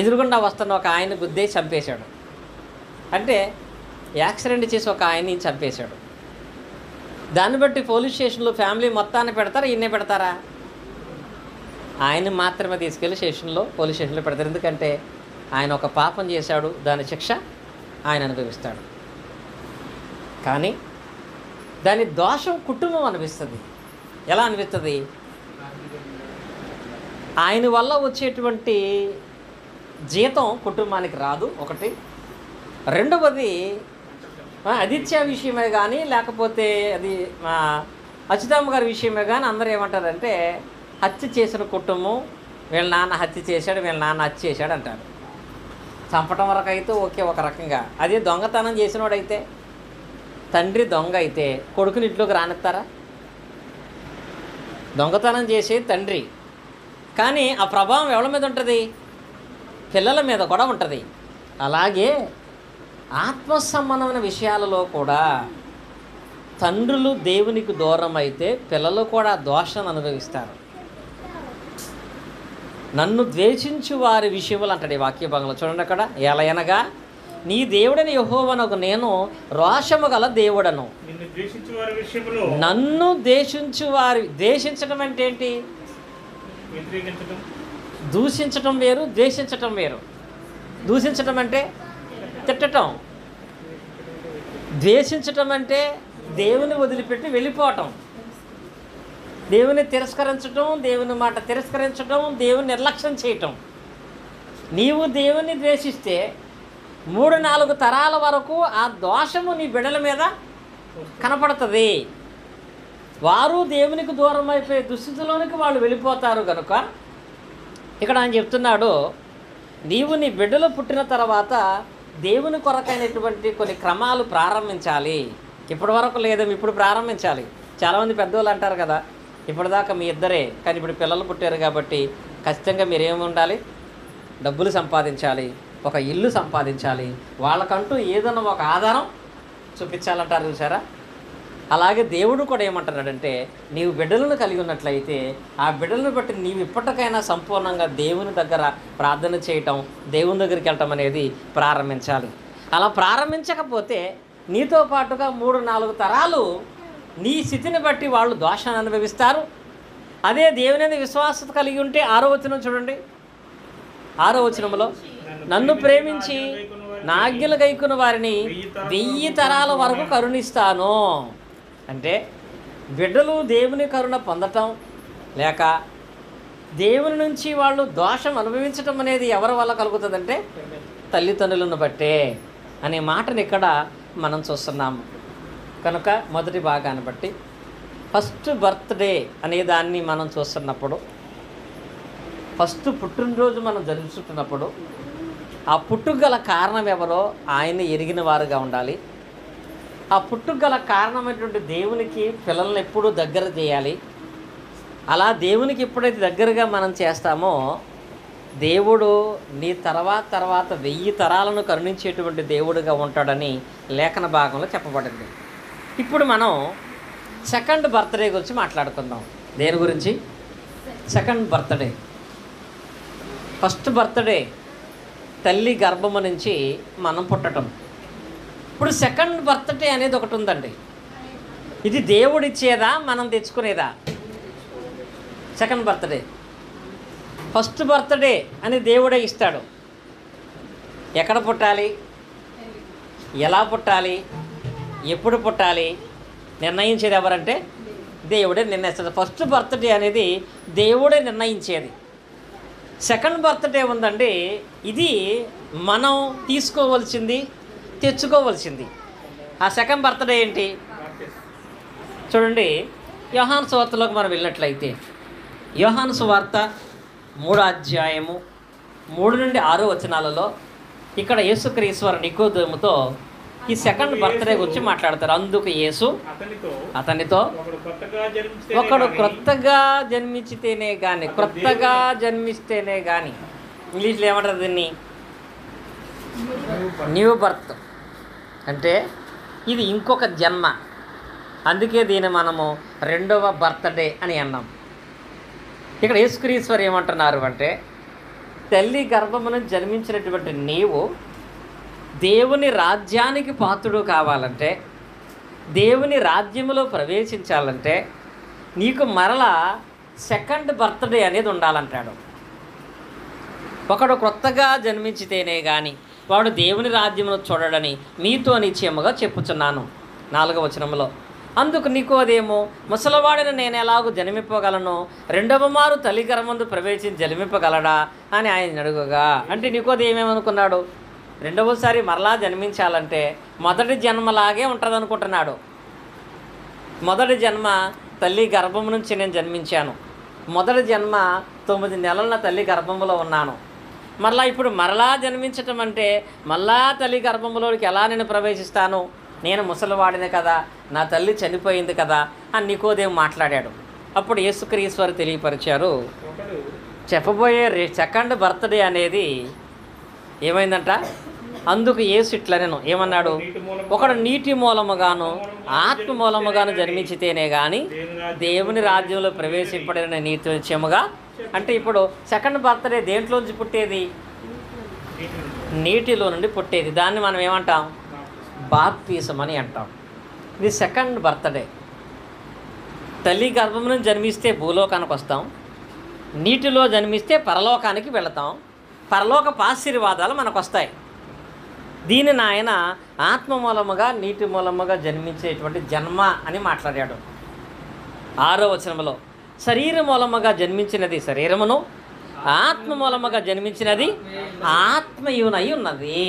ఎదురుగుండా వస్తున్న ఒక ఆయన గుద్దే చంపేశాడు. అంటే యాక్సిడెంట్ చేసి ఒక ఆయన్ని చంపేశాడు. దాన్ని బట్టి పోలీస్ స్టేషన్లో ఫ్యామిలీ మొత్తాన్ని పెడతారా, ఈయన్నే పెడతారా? ఆయన్ని మాత్రమే తీసుకెళ్ళి పోలీస్ స్టేషన్లో పెడతారు. ఎందుకంటే ఆయన ఒక పాపం చేశాడు, దాని శిక్ష ఆయన అనుభవిస్తాడు. కానీ దాని దోషం కుటుంబం అనిపిస్తుంది. ఎలా అనిపిస్తుంది? ఆయన వల్ల వచ్చేటువంటి జీతం కుటుంబానికి రాదు, ఒకటి. రెండవది ఆదిత్య విషయమే కానీ, లేకపోతే అది అచ్యుతమ్మ గారి విషయమే కానీ అందరూ ఏమంటారంటే, హత్య చేసిన కుటుంబం, వీళ్ళ నాన్న హత్య చేశాడు, వీళ్ళ నాన్న హత్య చేశాడు అంటారు. చంపటం వరకు అయితే ఓకే ఒక రకంగా. అదే దొంగతనం చేసినోడైతే, తండ్రి దొంగ అయితే కొడుకుని ఇంట్లోకి రానిస్తారా? దొంగతనం చేసే తండ్రి. కానీ ఆ ప్రభావం ఎవరి మీద ఉంటుంది? పిల్లల మీద కూడా ఉంటుంది. అలాగే ఆత్మ సంబంధమైన విషయాలలో కూడా తండ్రులు దేవునికి దూరం అయితే పిల్లలు కూడా దోషాన్ని అనుభవిస్తారు. నన్ను ద్వేషించు వారి విషయంలో అంటాడు ఈ వాక్య భాగంలో. చూడండి అక్కడ, ఎలయనగా నీ దేవుడైన యెహోవానగు నేను రోషము గల దేవుడను, నన్ను ద్వేషించు వారి. ద్వేషించడం అంటే ఏంటి? దూషించటం వేరు, ద్వేషించటం వేరు. దూషించటం అంటే తిట్టటం, ద్వేషించటం అంటే దేవుని వదిలిపెట్టి వెళ్ళిపోవటం, దేవుని తిరస్కరించటం, దేవుని మాట తిరస్కరించటం, దేవుని నిర్లక్ష్యం చేయటం. నీవు దేవుని ద్వేషిస్తే 3-4 తరాల వరకు ఆ దోషము నీ బిడ్డల మీద కనపడుతుంది. వారు దేవునికి దూరం అయిపోయే దుస్థితిలోనికి వాళ్ళు వెళ్ళిపోతారు. కనుక ఇక్కడ ఆయన చెప్తున్నాడు, నీవు నీ బిడ్డలు పుట్టిన తర్వాత దేవుని కొరకైనటువంటి కొన్ని క్రమాలు ప్రారంభించాలి. ఇప్పటి వరకు లేదేమో, ఇప్పుడు ప్రారంభించాలి. చాలామంది పెద్దవాళ్ళు అంటారు కదా, ఇప్పటిదాకా మీ ఇద్దరే, కానీ ఇప్పుడు పిల్లలు పుట్టారు కాబట్టి ఖచ్చితంగా మీరేమి ఉండాలి, డబ్బులు సంపాదించాలి, ఒక ఇల్లు సంపాదించాలి, వాళ్ళకంటూ ఏదైనా ఒక ఆధారం చూపించాలంటారు చూసారా. అలాగే దేవుడు కూడా ఏమంటున్నాడంటే, నీవు బిడ్డలను కలిగి ఉన్నట్లయితే ఆ బిడ్డలను బట్టి నీవు ఇప్పటికైనా సంపూర్ణంగా దేవుని దగ్గర ప్రార్థన చేయటం, దేవుని దగ్గరికి వెళ్ళటం అనేది ప్రారంభించాలి. అలా ప్రారంభించకపోతే నీతో పాటుగా 3-4 తరాలు నీ స్థితిని బట్టి వాళ్ళు దోషాన్ని అనుభవిస్తారు. అదే దేవుని విశ్వాసత కలిగి ఉంటే 6వ వచనం చూడండి. 6వ వచనంలో, నన్ను ప్రేమించి నా ఆజ్ఞలు గైకొన్న వారిని 1000 తరాల వరకు కరుణిస్తాను. అంటే బిడ్డలు దేవుని కరుణ పొందటం లేక దేవుని నుంచి వాళ్ళు దోషం అనుభవించటం అనేది ఎవరి వల్ల కలుగుతుందంటే తల్లిదండ్రులను బట్టే అనే మాటని ఇక్కడ మనం చూస్తున్నాము. కనుక మొదటి భాగాన్ని బట్టి ఫస్ట్ బర్త్డే అనే దాన్ని మనం చూస్తున్నప్పుడు, ఫస్ట్ పుట్టినరోజు మనం జరుపుకుంటున్నప్పుడు ఆ పుట్టుగల కారణం ఎవరో ఆయన్ని ఎరిగిన వారుగా ఉండాలి. ఆ పుట్టుగల కారణమైనటువంటి దేవునికి పిల్లల్ని ఎప్పుడూ దగ్గర చేయాలి. అలా దేవునికి ఎప్పుడైతే దగ్గరగా మనం చేస్తామో దేవుడు నీ తర్వాత 1000 తరాలను కరుణించేటువంటి దేవుడిగా ఉంటాడని లేఖన భాగంలో చెప్పబడింది. ఇప్పుడు మనం సెకండ్ బర్త్డే గురించి మాట్లాడుకుందాం. దేని గురించి? Second birthday. ఫస్ట్ బర్త్డే తల్లి గర్భము నుంచి మనం పుట్టడం. ఇప్పుడు సెకండ్ బర్త్డే అనేది ఒకటి ఉందండి. ఇది దేవుడిచ్చేదా మనం తెచ్చుకునేదా? Second birthday. ఫస్ట్ బర్త్డే అని దేవుడే ఇస్తాడు. ఎక్కడ పుట్టాలి, ఎలా పుట్టాలి, ఎప్పుడు పుట్టాలి నిర్ణయించేది ఎవరంటే దేవుడే నిర్ణయిస్తాడు. ఫస్ట్ బర్త్డే అనేది దేవుడే నిర్ణయించేది. సెకండ్ బర్త్డే ఉందండి, ఇది మనం తీసుకోవలసింది, తెచ్చుకోవలసింది. ఆ సెకండ్ బర్త్డే ఏంటి చూడండి. యోహాను సువార్తలోకి మనం వెళ్ళినట్లయితే యోహాను సువార్త 3వ అధ్యాయము 3-6 వచనాలలో ఇక్కడ యేసుక్రీస్తు నికోదేముతో ఈ సెకండ్ బర్త్డే గురించి మాట్లాడతారు. అందుకు యేసు అతనితో, ఒకడు క్రొత్తగా జన్మించితేనే కానీ, క్రొత్తగా జన్మిస్తేనే కానీ, ఇంగ్లీష్లో ఏమంటారు దీన్ని? New birth. అంటే ఇది ఇంకొక జన్మ. అందుకే దీన్ని మనము రెండవ బర్త్డే అని అన్నాం. ఇక్కడ యేసుక్రీస్తు ఏమంటున్నారు అంటే, తల్లి గర్భమును జన్మించినటువంటి నీవు దేవుని రాజ్యానికి పాత్రుడు కావాలంటే, దేవుని రాజ్యములో ప్రవేశించాలంటే నీకు మరలా సెకండ్ బర్త్డే అనేది ఉండాలంటాడు. ఒకడు క్రొత్తగా జన్మించితేనే కానీ వాడు దేవుని రాజ్యమును చూడడని మీతో నిశ్చయముగా చెప్పుచున్నాను. 4వ వచనంలో, అందుకు నికోదేము, ముసలివాడిని నేను ఎలాగూ జన్మింపగలను, రెండవ మారు తల్లి గర్భమందు ప్రవేశించి జన్మింపగలడా అని ఆయన అడుగుగా, అంటే నికోదేము ఏమనుకున్నాడు? రెండవసారి మరలా జన్మించాలంటే మొదటి జన్మలాగే ఉంటుంది అనుకుంటున్నాడు. మొదటి జన్మ తల్లి గర్భం నుంచి నేను జన్మించాను, మొదటి జన్మ 9 నెలల తల్లి గర్భంలో ఉన్నాను, ఇప్పుడు మరలా జన్మించటం అంటే మళ్ళా తల్లి గర్భంలోకి ఎలా నేను ప్రవేశిస్తాను, నేను ముసలివాడిని కదా, నా తల్లి చనిపోయింది కదా అని నికోదేము మాట్లాడాడు. అప్పుడు యేసుక్రీస్తు తెలియపరిచారు, చెప్పబోయే సెకండ్ బర్త్డే అనేది ఏమైందంట. అందుకు యేసు ఇట్లా నేను ఏమన్నాడు, ఒకడు నీటి మూలముగాను ఆత్మ మూలముగాను జన్మించితేనే కానీ దేవుని రాజ్యంలో ప్రవేశింపడిన నిత్యముగా. అంటే ఇప్పుడు సెకండ్ బర్త్డే దేంట్లోంచి పుట్టేది? నీటిలో నుండి పుట్టేది. దాన్ని మనం ఏమంటాం? బాప్తిసం అని అంటాం. ఇది సెకండ్ బర్త్డే. తల్లి గర్భం నుంచి జన్మిస్తే భూలోకానికి వస్తాం, నీటిలో జన్మిస్తే పరలోకానికి వెళతాం, పరలోక ఆశీర్వాదాలు మనకు వస్తాయి. దీనిని ఆయన ఆత్మ మూలముగా నీటి మూలముగా జన్మించేటువంటి జన్మ అని మాట్లాడాడు. 6వ వచనంలో శరీర మూలముగా జన్మించినది శరీరమును, ఆత్మ మూలముగా జన్మించినది ఆత్మయునై ఉన్నది.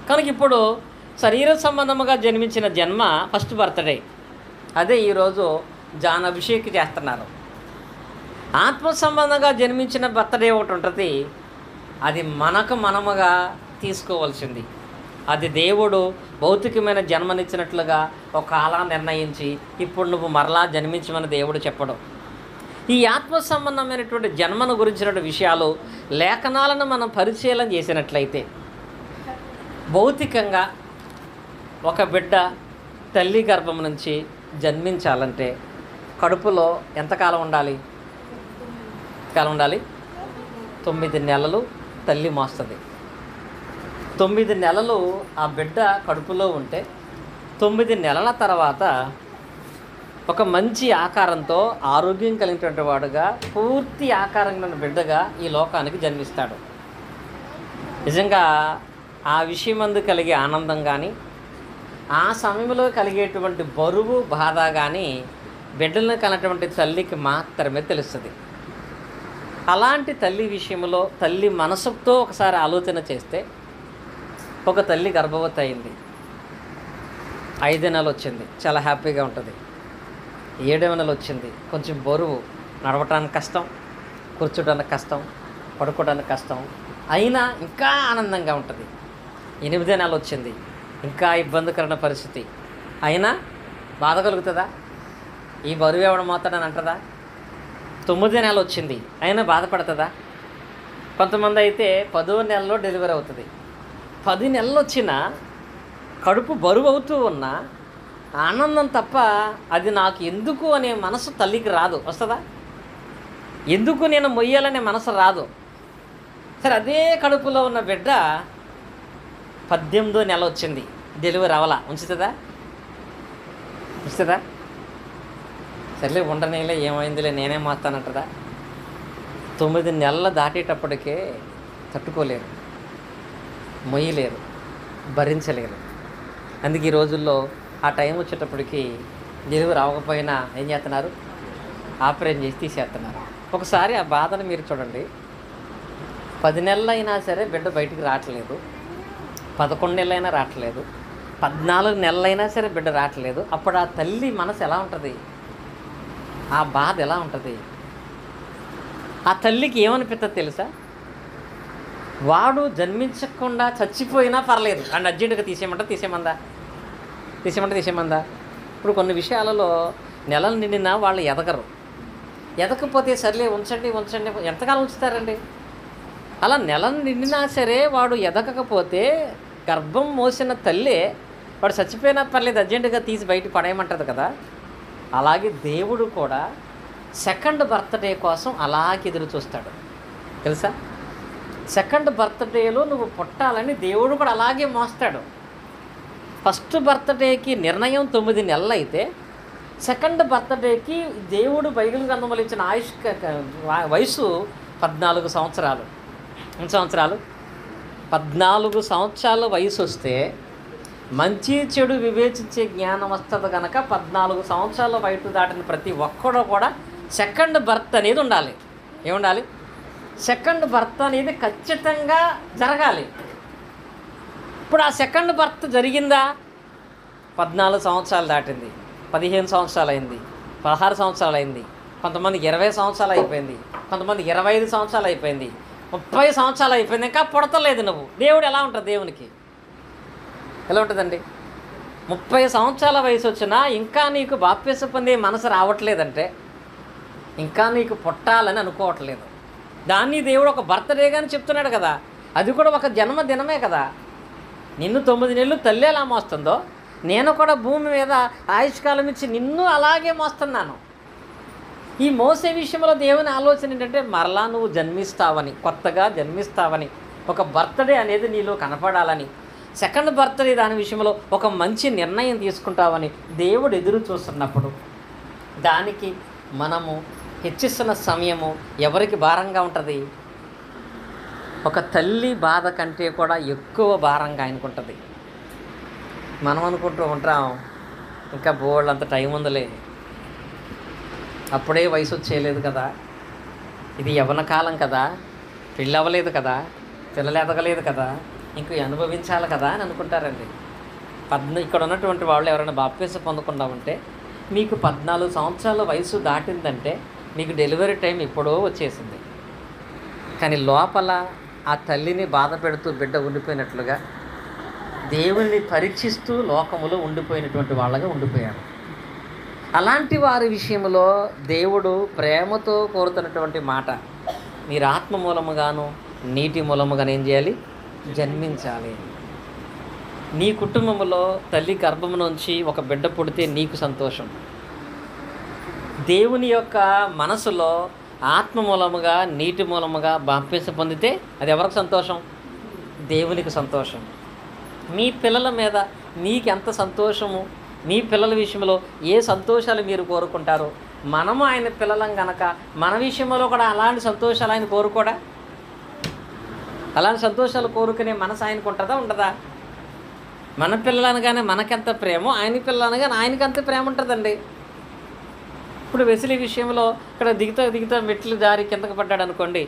కనుక ఇప్పుడు శరీర సంబంధముగా జన్మించిన జన్మ ఫస్ట్ బర్త్డే, అదే ఈరోజు జాన్ అభిషేక్ చేస్తున్నారు. ఆత్మ సంబంధంగా జన్మించిన బర్త్డే ఒకటి ఉంటుంది, అది మనముగా తీసుకోవాల్సింది. అది దేవుడు భౌతికమైన జన్మనిచ్చినట్లుగా ఒక కాలాన్ని నిర్ణయించి ఇప్పుడు నువ్వు మరలా జన్మించమని దేవుడు చెప్పడం. ఈ ఆత్మ సంబంధమైనటువంటి జన్మను గురించిన విషయాలు లేఖనాలను మనం పరిశీలన చేసినట్లయితే, భౌతికంగా ఒక బిడ్డ తల్లి గర్భం నుంచి జన్మించాలంటే కడుపులో ఎంతకాలం ఉండాలి? 9 నెలలు తల్లి మోస్తుంది. 9 నెలలు ఆ బిడ్డ కడుపులో ఉంటే 9 నెలల తర్వాత ఒక మంచి ఆకారంతో ఆరోగ్యం కలిగినటువంటి వాడుగా పూర్తి ఆకారం ఉన్న బిడ్డగా ఈ లోకానికి జన్మిస్తాడు. నిజంగా ఆ విషయమందు కలిగే ఆనందం కానీ, ఆ సమయంలో కలిగేటువంటి బరువు బాధ కానీ బిడ్డలను కన్నటువంటి తల్లికి మాత్రమే తెలుస్తుంది. అలాంటి తల్లి విషయంలో తల్లి మనసుతో ఒకసారి ఆలోచన చేస్తే, ఒక తల్లి గర్భవతి అయింది, 5 నెలలు వచ్చింది, చాలా హ్యాపీగా ఉంటుంది. 7వ నెల వచ్చింది, కొంచెం బరువు, నడవటానికి కష్టం, కూర్చోడానికి కష్టం, పడుకోవడానికి కష్టం, అయినా ఇంకా ఆనందంగా ఉంటుంది. 8వ నెల వచ్చింది, ఇంకా ఇబ్బందికరమైన పరిస్థితి, అయినా బాధ కలుగుతుందా? ఈ బరువు ఎవడ మోతాడని అంటదా? 9వ నెల వచ్చింది, అయినా బాధపడుతుందా? కొంతమంది అయితే 10వ నెలలో డెలివరీ అవుతుంది. 10 నెలలు వచ్చినా కడుపు బరువు అవుతూ ఉన్నా ఆనందం తప్ప అది నాకు ఎందుకు అనే మనసు తల్లికి రాదు. వస్తుందా? ఎందుకు నేను మొయ్యాలనే మనసు రాదు. సరే, అదే కడుపులో ఉన్న బిడ్డ 18వ నెల వచ్చింది, డెలివరీ అవ్వాలా, ఉంచుతుందా? సర్లే ఉండనేలే, ఏమైందిలే, నేనే మాస్తానంటదా? 9 నెలలు దాటేటప్పటికే తట్టుకోలేరు, మొయ్యలేరు, భరించలేరు. అందుకే ఈ రోజుల్లో ఆ టైం వచ్చేటప్పటికి డెలివరీ అవ్వకపోయినా ఏం చేస్తున్నారు? ఆపరేషన్ చేసి తీసేస్తున్నారు. ఒకసారి ఆ బాధను మీరు చూడండి. 10 నెలలు అయినా సరే బిడ్డ బయటికి రావట్లేదు, 11 నెలలైనా రావట్లేదు, 14 నెలలైనా సరే బిడ్డ రావట్లేదు. అప్పుడు ఆ తల్లి మనసు ఎలా ఉంటుంది? ఆ బాధ ఎలా ఉంటుంది? ఆ తల్లికి ఏమనిపిస్తుంది తెలుసా? వాడు జన్మించకుండా చచ్చిపోయినా పర్లేదు, అండ్ అర్జెంటుగా తీసేయమందా? ఇప్పుడు కొన్ని విషయాలలో నెలలు నిండినా వాళ్ళు ఎదకపోతే సర్లే ఉంచండి, ఎంతకాలం ఉంచుతారండి? అలా నెలను నిండినా సరే వాడు ఎదగకపోతే గర్భం మోసిన తల్లే వాడు చచ్చిపోయినా పర్లేదు, అర్జెంటుగా తీసి బయట పడేయమంటుంది కదా. అలాగే దేవుడు కూడా సెకండ్ బర్త్డే కోసం అలాగే ఎదురు చూస్తాడు తెలుసా. సెకండ్ బర్త్డేలో నువ్వు పుట్టాలని దేవుడు కూడా అలాగే మోస్తాడు. ఫస్ట్ బర్త్డేకి నిర్ణయం 9 నెలలు అయితే, సెకండ్ బర్త్డేకి దేవుడు బైబిల్ గ్రంథంలో ఇచ్చిన వయసు 14 సంవత్సరాలు. 14 సంవత్సరాల వయసు వస్తే మంచి చెడు వివేచించే జ్ఞానం వస్తుంది కనుక 14 సంవత్సరాల వయసు దాటిన ప్రతి ఒక్కడో కూడా సెకండ్ బర్త్ అనేది ఉండాలి. ఏముండాలి? సెకండ్ బర్త్ అనేది ఖచ్చితంగా జరగాలి. ఇప్పుడు ఆ సెకండ్ బర్త్ జరిగిందా? 14 సంవత్సరాలు దాటింది, 15 సంవత్సరాలు అయింది, 16 సంవత్సరాలు అయింది, కొంతమందికి 20 సంవత్సరాలు అయిపోయింది, కొంతమందికి 25 సంవత్సరాలు అయిపోయింది, 30 సంవత్సరాలు అయిపోయింది, ఇంకా పుడతలేదు నువ్వు. దేవుడు ఎలా ఉంటుంది? దేవునికి ఎలా ఉంటుందండి? 30 సంవత్సరాల వయసు వచ్చినా ఇంకా నీకు బాప్తిసం పొందే మనసు రావట్లేదంటే ఇంకా నీకు పుట్టాలని అనుకోవట్లేదు. దాన్ని దేవుడు ఒక బర్త్డేగా అని చెప్తున్నాడు కదా. అది కూడా ఒక జన్మదినమే కదా. నిన్ను 9 నెలలు తల్లి ఎలా మోస్తుందో నేను కూడా భూమి మీద ఆయుష్కాలం ఇచ్చి నిన్ను అలాగే మోస్తున్నాను. ఈ మోసే విషయంలో దేవుని ఆలోచన ఏంటంటే మరలా నువ్వు జన్మిస్తావని, కొత్తగా జన్మిస్తావని, ఒక బర్త్డే అనేది నీలో కనపడాలని, సెకండ్ బర్త్డే దాని విషయంలో ఒక మంచి నిర్ణయం తీసుకుంటావని దేవుడు ఎదురు చూస్తున్నప్పుడు దానికి మనము హెచ్చిస్తున్న సమయము ఎవరికి భారంగా ఉంటుంది? ఒక తల్లి బాధ కంటే కూడా ఎక్కువ భారంగా ఆయనకుంటుంది. మనం అనుకుంటూ ఉంటాం ఇంకా బోళ్ళంత టైం ఉందిలే, అప్పుడే వయసు వచ్చేయలేదు కదా, ఇది యవ్వన కాలం కదా, పెళ్ళి అవ్వలేదు కదా, పిల్లలు ఎదగలేదు కదా, ఇంక అనుభవించాలి కదా అని అనుకుంటారండి. ఇక్కడ ఉన్నటువంటి వాళ్ళు ఎవరైనా బాప్తీసం పొందకుండా ఉంటే మీకు 14 సంవత్సరాల వయసు దాటిందంటే మీకు డెలివరీ టైం ఎప్పుడో వచ్చేసింది. కానీ లోపల ఆ తల్లిని బాధ పెడుతూ బిడ్డ ఉండిపోయినట్లుగా దేవుని పరీక్షిస్తూ లోకములో ఉండిపోయినటువంటి వాళ్ళగా ఉండిపోయారు. అలాంటి వారి విషయంలో దేవుడు ప్రేమతో కోరుతున్నటువంటి మాట, మీరు ఆత్మ మూలముగాను నీటి మూలముగాను ఏం చేయాలి? జన్మించాలి. నీ కుటుంబంలో తల్లి గర్భం నుంచి ఒక బిడ్డ పుడితే నీకు సంతోషం. దేవుని యొక్క మనసులో ఆత్మ మూలముగా నీటి మూలముగా బాప్తీసం పొందితే అది ఎవరికి సంతోషం? దేవునికి సంతోషం. మీ పిల్లల మీద మీకెంత సంతోషము, మీ పిల్లల విషయంలో ఏ సంతోషాలు మీరు కోరుకుంటారో, మనము ఆయన పిల్లలం కనుక మన విషయంలో కూడా అలాంటి సంతోషాలు ఆయన కోరుకోడా? అలాంటి సంతోషాలు కోరుకునే మనసు ఆయనకు ఉంటుందా ఉండదా? మన పిల్లలనగానే మనకెంత ప్రేమో ఆయన పిల్లలనగానే ఆయనకంత ప్రేమ ఉంటుందండి. ఇప్పుడు వెసిలి విషయంలో ఇక్కడ దిగుతా మెట్లు జారి కిందకు పడ్డాడు అనుకోండి,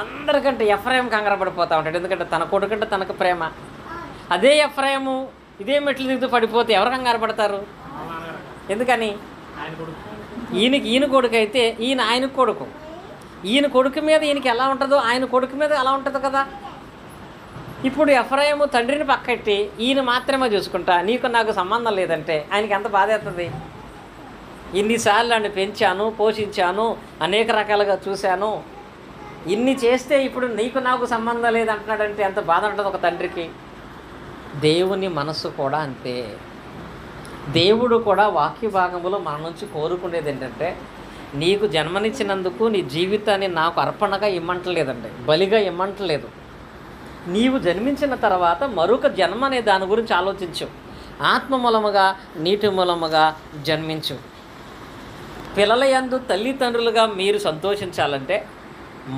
అందరికంటే ఎఫ్రాయిం కంగారు పడిపోతూ ఉంటాడు. ఎందుకంటే తన కొడుకంటే తనకు ప్రేమ. అదే ఎఫ్రాయిము ఇదే మెట్లు దిగుతూ పడిపోతే ఎవరు కంగారు పడతారు? ఎందుకని? ఈయన కొడుకు అయితే ఈయన ఆయనకు కొడుకు, ఈయన కొడుకు మీద ఈయనకి ఎలా ఉంటుందో ఆయన కొడుకు మీద అలా ఉంటుంది కదా. ఇప్పుడు ఎఫ్రాయిము తండ్రిని పక్కెట్టి ఈయన మాత్రమే చూసుకుంటా, నీకు నాకు సంబంధం లేదంటే ఆయనకి ఎంత బాధ అవుతుంది? ఇన్నిసార్లు నన్ను పెంచాను, పోషించాను, అనేక రకాలుగా చూశాను, ఇన్ని చేస్తే ఇప్పుడు నీకు నాకు సంబంధం లేదంటున్నాడంటే ఎంత బాధ ఉంటుంది ఒక తండ్రికి. దేవుని మనసు కూడా అంతే. దేవుడు కూడా వాక్య భాగంలో మన నుంచి కోరుకునేది ఏంటంటే, నీకు జన్మనిచ్చినందుకు నీ జీవితాన్ని నాకు అర్పణగా ఇమ్మంటలేదండి, బలిగా ఇమ్మంటలేదు. నీవు జన్మించిన తర్వాత మరొక జన్మ అనే దాని గురించి ఆలోచించు. ఆత్మ మూలముగా నీటి మూలముగా జన్మించు. పిల్లల యందు తల్లిదండ్రులుగా మీరు సంతోషించాలంటే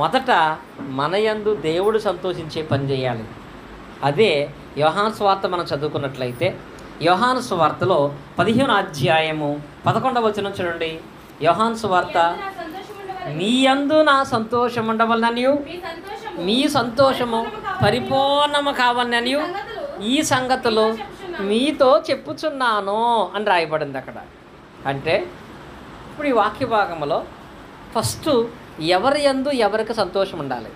మొదట మన యందు దేవుడు సంతోషించే పని చేయాలి. అదే యోహాను సువార్త మనం చదువుకున్నట్లయితే యోహాను సువార్తలో 15వ అధ్యాయము 11వ వచనం చూడండి. యోహాను సువార్త, మీ యందు నా సంతోషం ఉండవలననియు మీ సంతోషము పరిపూర్ణము కావాలననియు ఈ సంగతులు మీతో చెప్పుచున్నాను అని రాయబడింది అక్కడ. అంటే ఇప్పుడు ఈ వాక్య భాగంలో ఫస్ట్ ఎవరి యందు ఎవరికి సంతోషం ఉండాలి?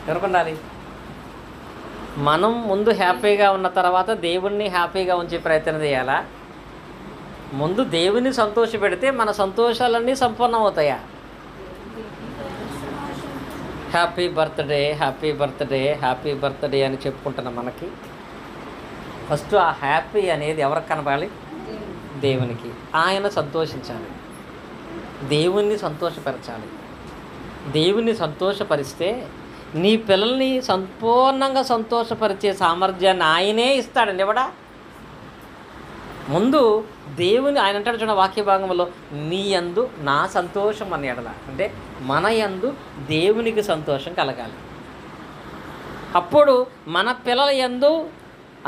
ఎవరికి ఉండాలి? మనం ముందు హ్యాపీగా ఉన్న తర్వాత దేవుణ్ణి హ్యాపీగా ఉంచే ప్రయత్నం చేయాలా? ముందు దేవుని సంతోష పెడితే మన సంతోషాలన్నీ సంపూర్ణం అవుతాయా? Happy birthday happy birthday happy birthday అని చెప్పుకుంటున్న మనకి ఫస్ట్ ఆ హ్యాపీ అనేది ఎవరికి కనపాలి? దేవునికి. ఆయన సంతోషించాలి, దేవుణ్ణి సంతోషపరచాలి. దేవుణ్ణి సంతోషపరిస్తే నీ పిల్లల్ని సంపూర్ణంగా సంతోషపరిచే సామర్థ్యాన్ని ఆయనే ఇస్తాడండి. ఎవడా? ముందు దేవుని ఆయన అంటాడు చూడండి వాక్య భాగంలో, మీ యందు నా సంతోషం అని ఎడల, అంటే మన యందు దేవునికి సంతోషం కలగాలి. అప్పుడు మన పిల్లల యందు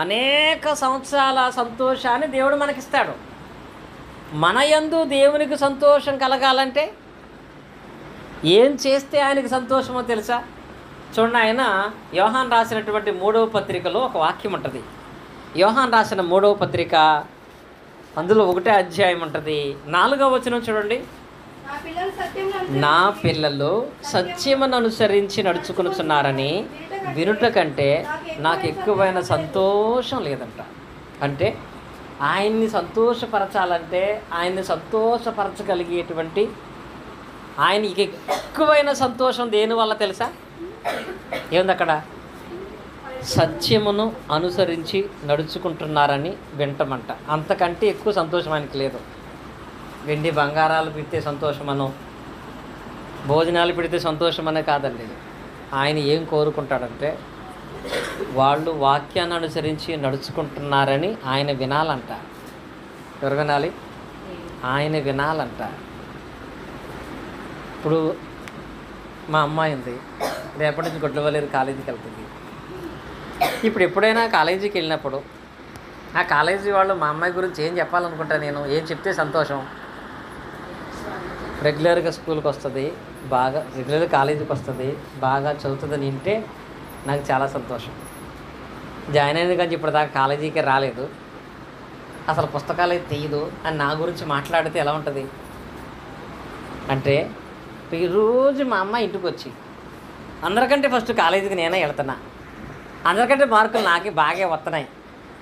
అనేక సంవత్సరాల సంతోషాన్ని దేవుడు మనకిస్తాడు. మన యందు దేవునికి సంతోషం కలగాలంటే ఏం చేస్తే ఆయనకి సంతోషమో తెలుసా? చూడండి, ఆయన యోహాను రాసినటువంటి 3వ పత్రికలో ఒక వాక్యం ఉంటుంది. యోహాను రాసిన 3వ పత్రిక అందులో 1వ అధ్యాయం ఉంటుంది. 4వ వచనం చూడండి. నా పిల్లలు సత్యమును అనుసరించి నడుచుకునుచున్నారని వినుట కంటే నాకు ఎక్కువైన సంతోషం లేదంట. అంటే ఆయన్ని సంతోషపరచాలంటే ఆయన్ని సంతోషపరచగలిగేటువంటి ఆయనకి ఎక్కువైన సంతోషం దేనివల్ల తెలుసా? ఏముంది అక్కడ? సత్యమును అనుసరించి నడుచుకుంటున్నారని వింటమంట. అంతకంటే ఎక్కువ సంతోషం ఆయనకి లేదు. వెండి బంగారాలు పెడితే సంతోషమనో, భోజనాలు పెడితే సంతోషమనే కాదండి. ఆయన ఏం కోరుకుంటాడంటే వాళ్ళు వాక్యాన్ని అనుసరించి నడుచుకుంటున్నారని ఆయన వినాలంట. ఎవరు వినాలి? ఆయన వినాలంట. ఇప్పుడు మా అమ్మాయి ఉంది, రేపటి నుంచి గుడ్లవల్లేరు కాలేజీకి వెళ్తుంది. ఇప్పుడు ఎప్పుడైనా కాలేజీకి వెళ్ళినప్పుడు ఆ కాలేజీ వాళ్ళు మా అమ్మాయి గురించి ఏం చెప్పాలనుకుంటా, నేను ఏం చెప్తే సంతోషం, రెగ్యులర్గా స్కూల్కి వస్తుంది, బాగా రెగ్యులర్గా కాలేజీకి వస్తుంది, బాగా చదువుతుందని వింటే నాకు చాలా సంతోషం. జాయిన్ అయింది కానీ ఇప్పుడు దాకా కాలేజీకే రాలేదు, అసలు పుస్తకాలు అయితే తీయదు అని నా గురించి మాట్లాడితే ఎలా ఉంటుంది అంటే, ఈరోజు మా అమ్మ ఇంటికి వచ్చి అందరికంటే ఫస్ట్ కాలేజీకి నేనే వెళ్తున్నా, అందరికంటే మార్కులు నాకే బాగా వస్తున్నాయి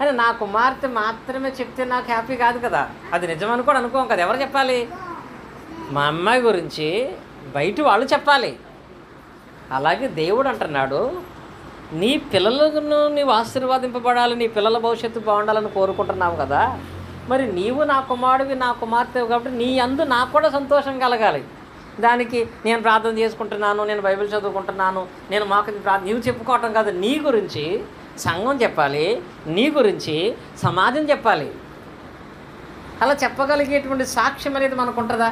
అని నా కుమార్తె మాత్రమే చెప్తే నాకు హ్యాపీ కాదు కదా. అది నిజమని కూడా అనుకోం కదా. ఎవరు చెప్పాలి? మా అమ్మాయి గురించి బయట వాళ్ళు చెప్పాలి. అలాగే దేవుడు అంటున్నాడు, నీ పిల్లలను నీవు ఆశీర్వాదింపబడాలి, నీ పిల్లల భవిష్యత్తు బాగుండాలని కోరుకుంటున్నావు కదా, మరి నీవు నా కుమారుడివి, నా కుమార్తెవు కాబట్టి నీ యందు నాకు కూడా సంతోషం కలగాలి. దానికి నేను ప్రార్థన చేసుకుంటున్నాను, నేను బైబిల్ చదువుకుంటున్నాను, నేను నీవు చెప్పుకోవటం కాదు, నీ గురించి సంఘం చెప్పాలి, నీ గురించి సమాజం చెప్పాలి. అలా చెప్పగలిగేటువంటి సాక్ష్యం అనేది మనకు ఉంటుందా?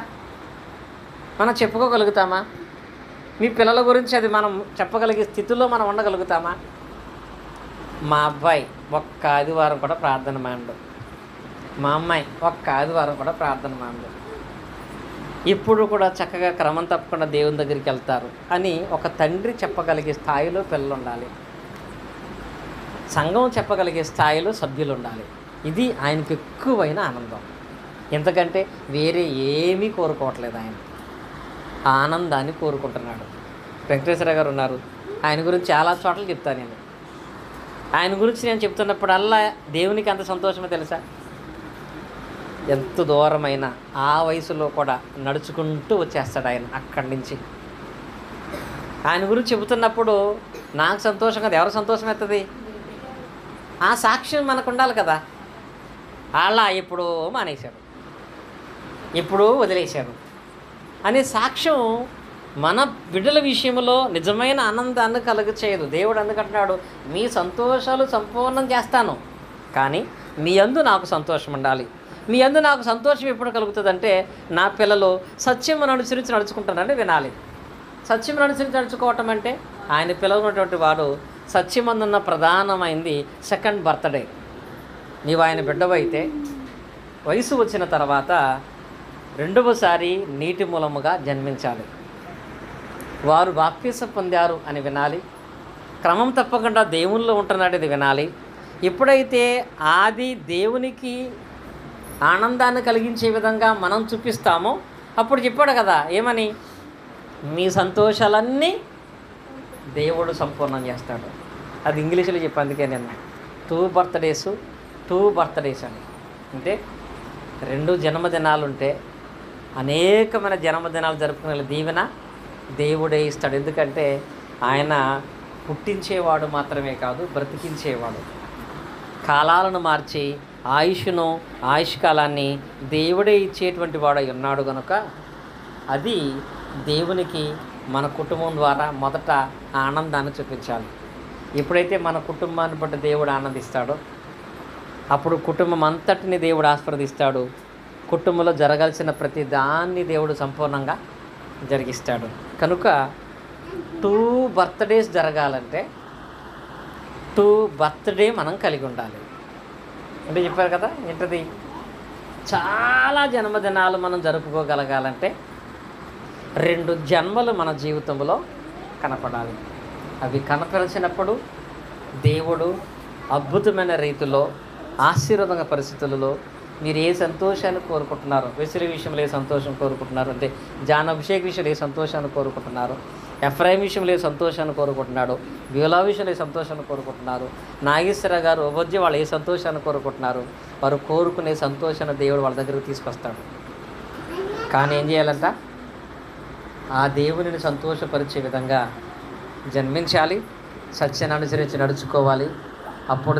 మనం చెప్పుకోగలుగుతామా? మీ పిల్లల గురించి అది మనం చెప్పగలిగే స్థితిలో మనం ఉండగలుగుతామా? మా అబ్బాయి ఒక్క ఆదివారం కూడా ప్రార్థన మాండు, మా అమ్మాయి ఒక్క ఆదివారం కూడా ప్రార్థన మాండు, ఇప్పుడు కూడా చక్కగా క్రమం తప్పకుండా దేవుని దగ్గరికి వెళ్తారు అని ఒక తండ్రి చెప్పగలిగే స్థాయిలో పిల్లలు ఉండాలి. సంఘం చెప్పగలిగే స్థాయిలో సభ్యులు ఉండాలి. ఇది ఆయనకి ఎక్కువైన ఆనందం. ఎందుకంటే వేరే ఏమీ కోరుకోవట్లేదు, ఆయన ఆనందాన్ని కోరుకుంటున్నాడు. వెంకటేశ్వర గారు ఉన్నారు, ఆయన గురించి చాలా చోట్ల చెప్తాను నేను. ఆయన గురించి నేను చెప్తున్నప్పుడల్లా దేవునికి ఎంత సంతోషమో తెలుసా? ఎంత దూరమైనా ఆ వయసులో కూడా నడుచుకుంటూ వచ్చేస్తాడు ఆయన అక్కడి నుంచి. ఆయన గురించి చెబుతున్నప్పుడు నాకు సంతోషం కదా, ఎవరు సంతోషం అవుతుంది? ఆ సాక్ష్యం మనకు ఉండాలి కదా. అలా ఎప్పుడో మానేశాడు, ఎప్పుడో వదిలేశాడు అనే సాక్ష్యం మన బిడ్డల విషయంలో నిజమైన ఆనందాన్ని కలుగచేయదు. దేవుడు అందుకంటున్నాడు, మీ సంతోషాలు సంపూర్ణం చేస్తాను, కానీ మీ యందు నాకు సంతోషం ఉండాలి. మీ యందు నాకు సంతోషం ఎప్పుడు కలుగుతుందంటే, నా పిల్లలు సత్యమును అనుసరించి నడుచుకుంటానంటే వినాలి. సత్యమును అనుసరించి నడుచుకోవటం అంటే ఆయన పిల్లలున్నటువంటి వాడు సత్యమందున్న ప్రధానమైంది సెకండ్ బర్త్డే. నీవు ఆయన బిడ్డవైతే వయసు వచ్చిన తర్వాత రెండవసారి నీటి మూలముగా జన్మించాలి. వారు బాప్తిసం పొందారు అని వినాలి. క్రమం తప్పకుండా దేవునిలో ఉంటున్నాడు ఇది వినాలి. ఎప్పుడైతే ఆది దేవునికి ఆనందాన్ని కలిగించే విధంగా మనం చూపిస్తామో అప్పుడు చెప్పాడు కదా, ఏమని? మీ సంతోషాలన్నీ దేవుడు సంపూర్ణం చేస్తాడు. అది ఇంగ్లీష్లో చెప్పి, అందుకే నేను 2 బర్త్డేస్ అని. అంటే 2 జన్మదినాలు ఉంటే అనేకమైన జన్మదినాలు జరుపుకునే దీవెన దేవుడే ఇస్తాడు. ఎందుకంటే ఆయన పుట్టించేవాడు మాత్రమే కాదు, బ్రతికించేవాడు. కాలాలను మార్చి ఆయుష్కాలాన్ని దేవుడే ఇచ్చేటువంటి వాడై ఉన్నాడు కనుక అది దేవునికి మన కుటుంబం ద్వారా మొదట ఆనందాన్ని చూపించాలి. ఎప్పుడైతే మన కుటుంబాన్ని బట్టి దేవుడు ఆనందిస్తాడో అప్పుడు కుటుంబం అంతటిని దేవుడు ఆస్వాదిస్తాడు. కుటుంబంలో జరగాల్సిన ప్రతి దాన్ని దేవుడు సంపూర్ణంగా జరిగిస్తాడు. కనుక 2 బర్త్డేస్ జరగాలంటే 2 బర్త్డే మనం కలిగి ఉండాలి. అంటే చెప్పారు కదా, ఏంటది? చాలా జన్మదినాలు మనం జరుపుకోగలగాలంటే 2 జన్మలు మన జీవితంలో కనపడాలి. అవి కనపరిచినప్పుడు దేవుడు అద్భుతమైన రీతిలో ఆశీర్వాదంగా పరిస్థితులలో మీరు ఏ సంతోషాన్ని కోరుకుంటున్నారో, వెసిరి విషయంలో ఏ సంతోషం కోరుకుంటున్నారు అంటే, జాన్ అభిషేక్ విషయంలో ఏ సంతోషాన్ని కోరుకుంటున్నారు, ఎఫ్రాయిం విషయంలో ఏ సంతోషాన్ని కోరుకుంటున్నాడు, బ్యూలా విషయంలో ఏ సంతోషాన్ని కోరుకుంటున్నారు, నాగేశ్వర గారు ఉపాధ్య వాళ్ళు ఏ సంతోషాన్ని కోరుకుంటున్నారు, వారు కోరుకునే సంతోషాన్ని దేవుడు వాళ్ళ దగ్గరకు తీసుకొస్తాడు. కానీ ఏం చేయాలంట? ఆ దేవునిని సంతోషపరిచే విధంగా జన్మించాలి, సత్యాన్ని అనుసరించి నడుచుకోవాలి. అప్పుడు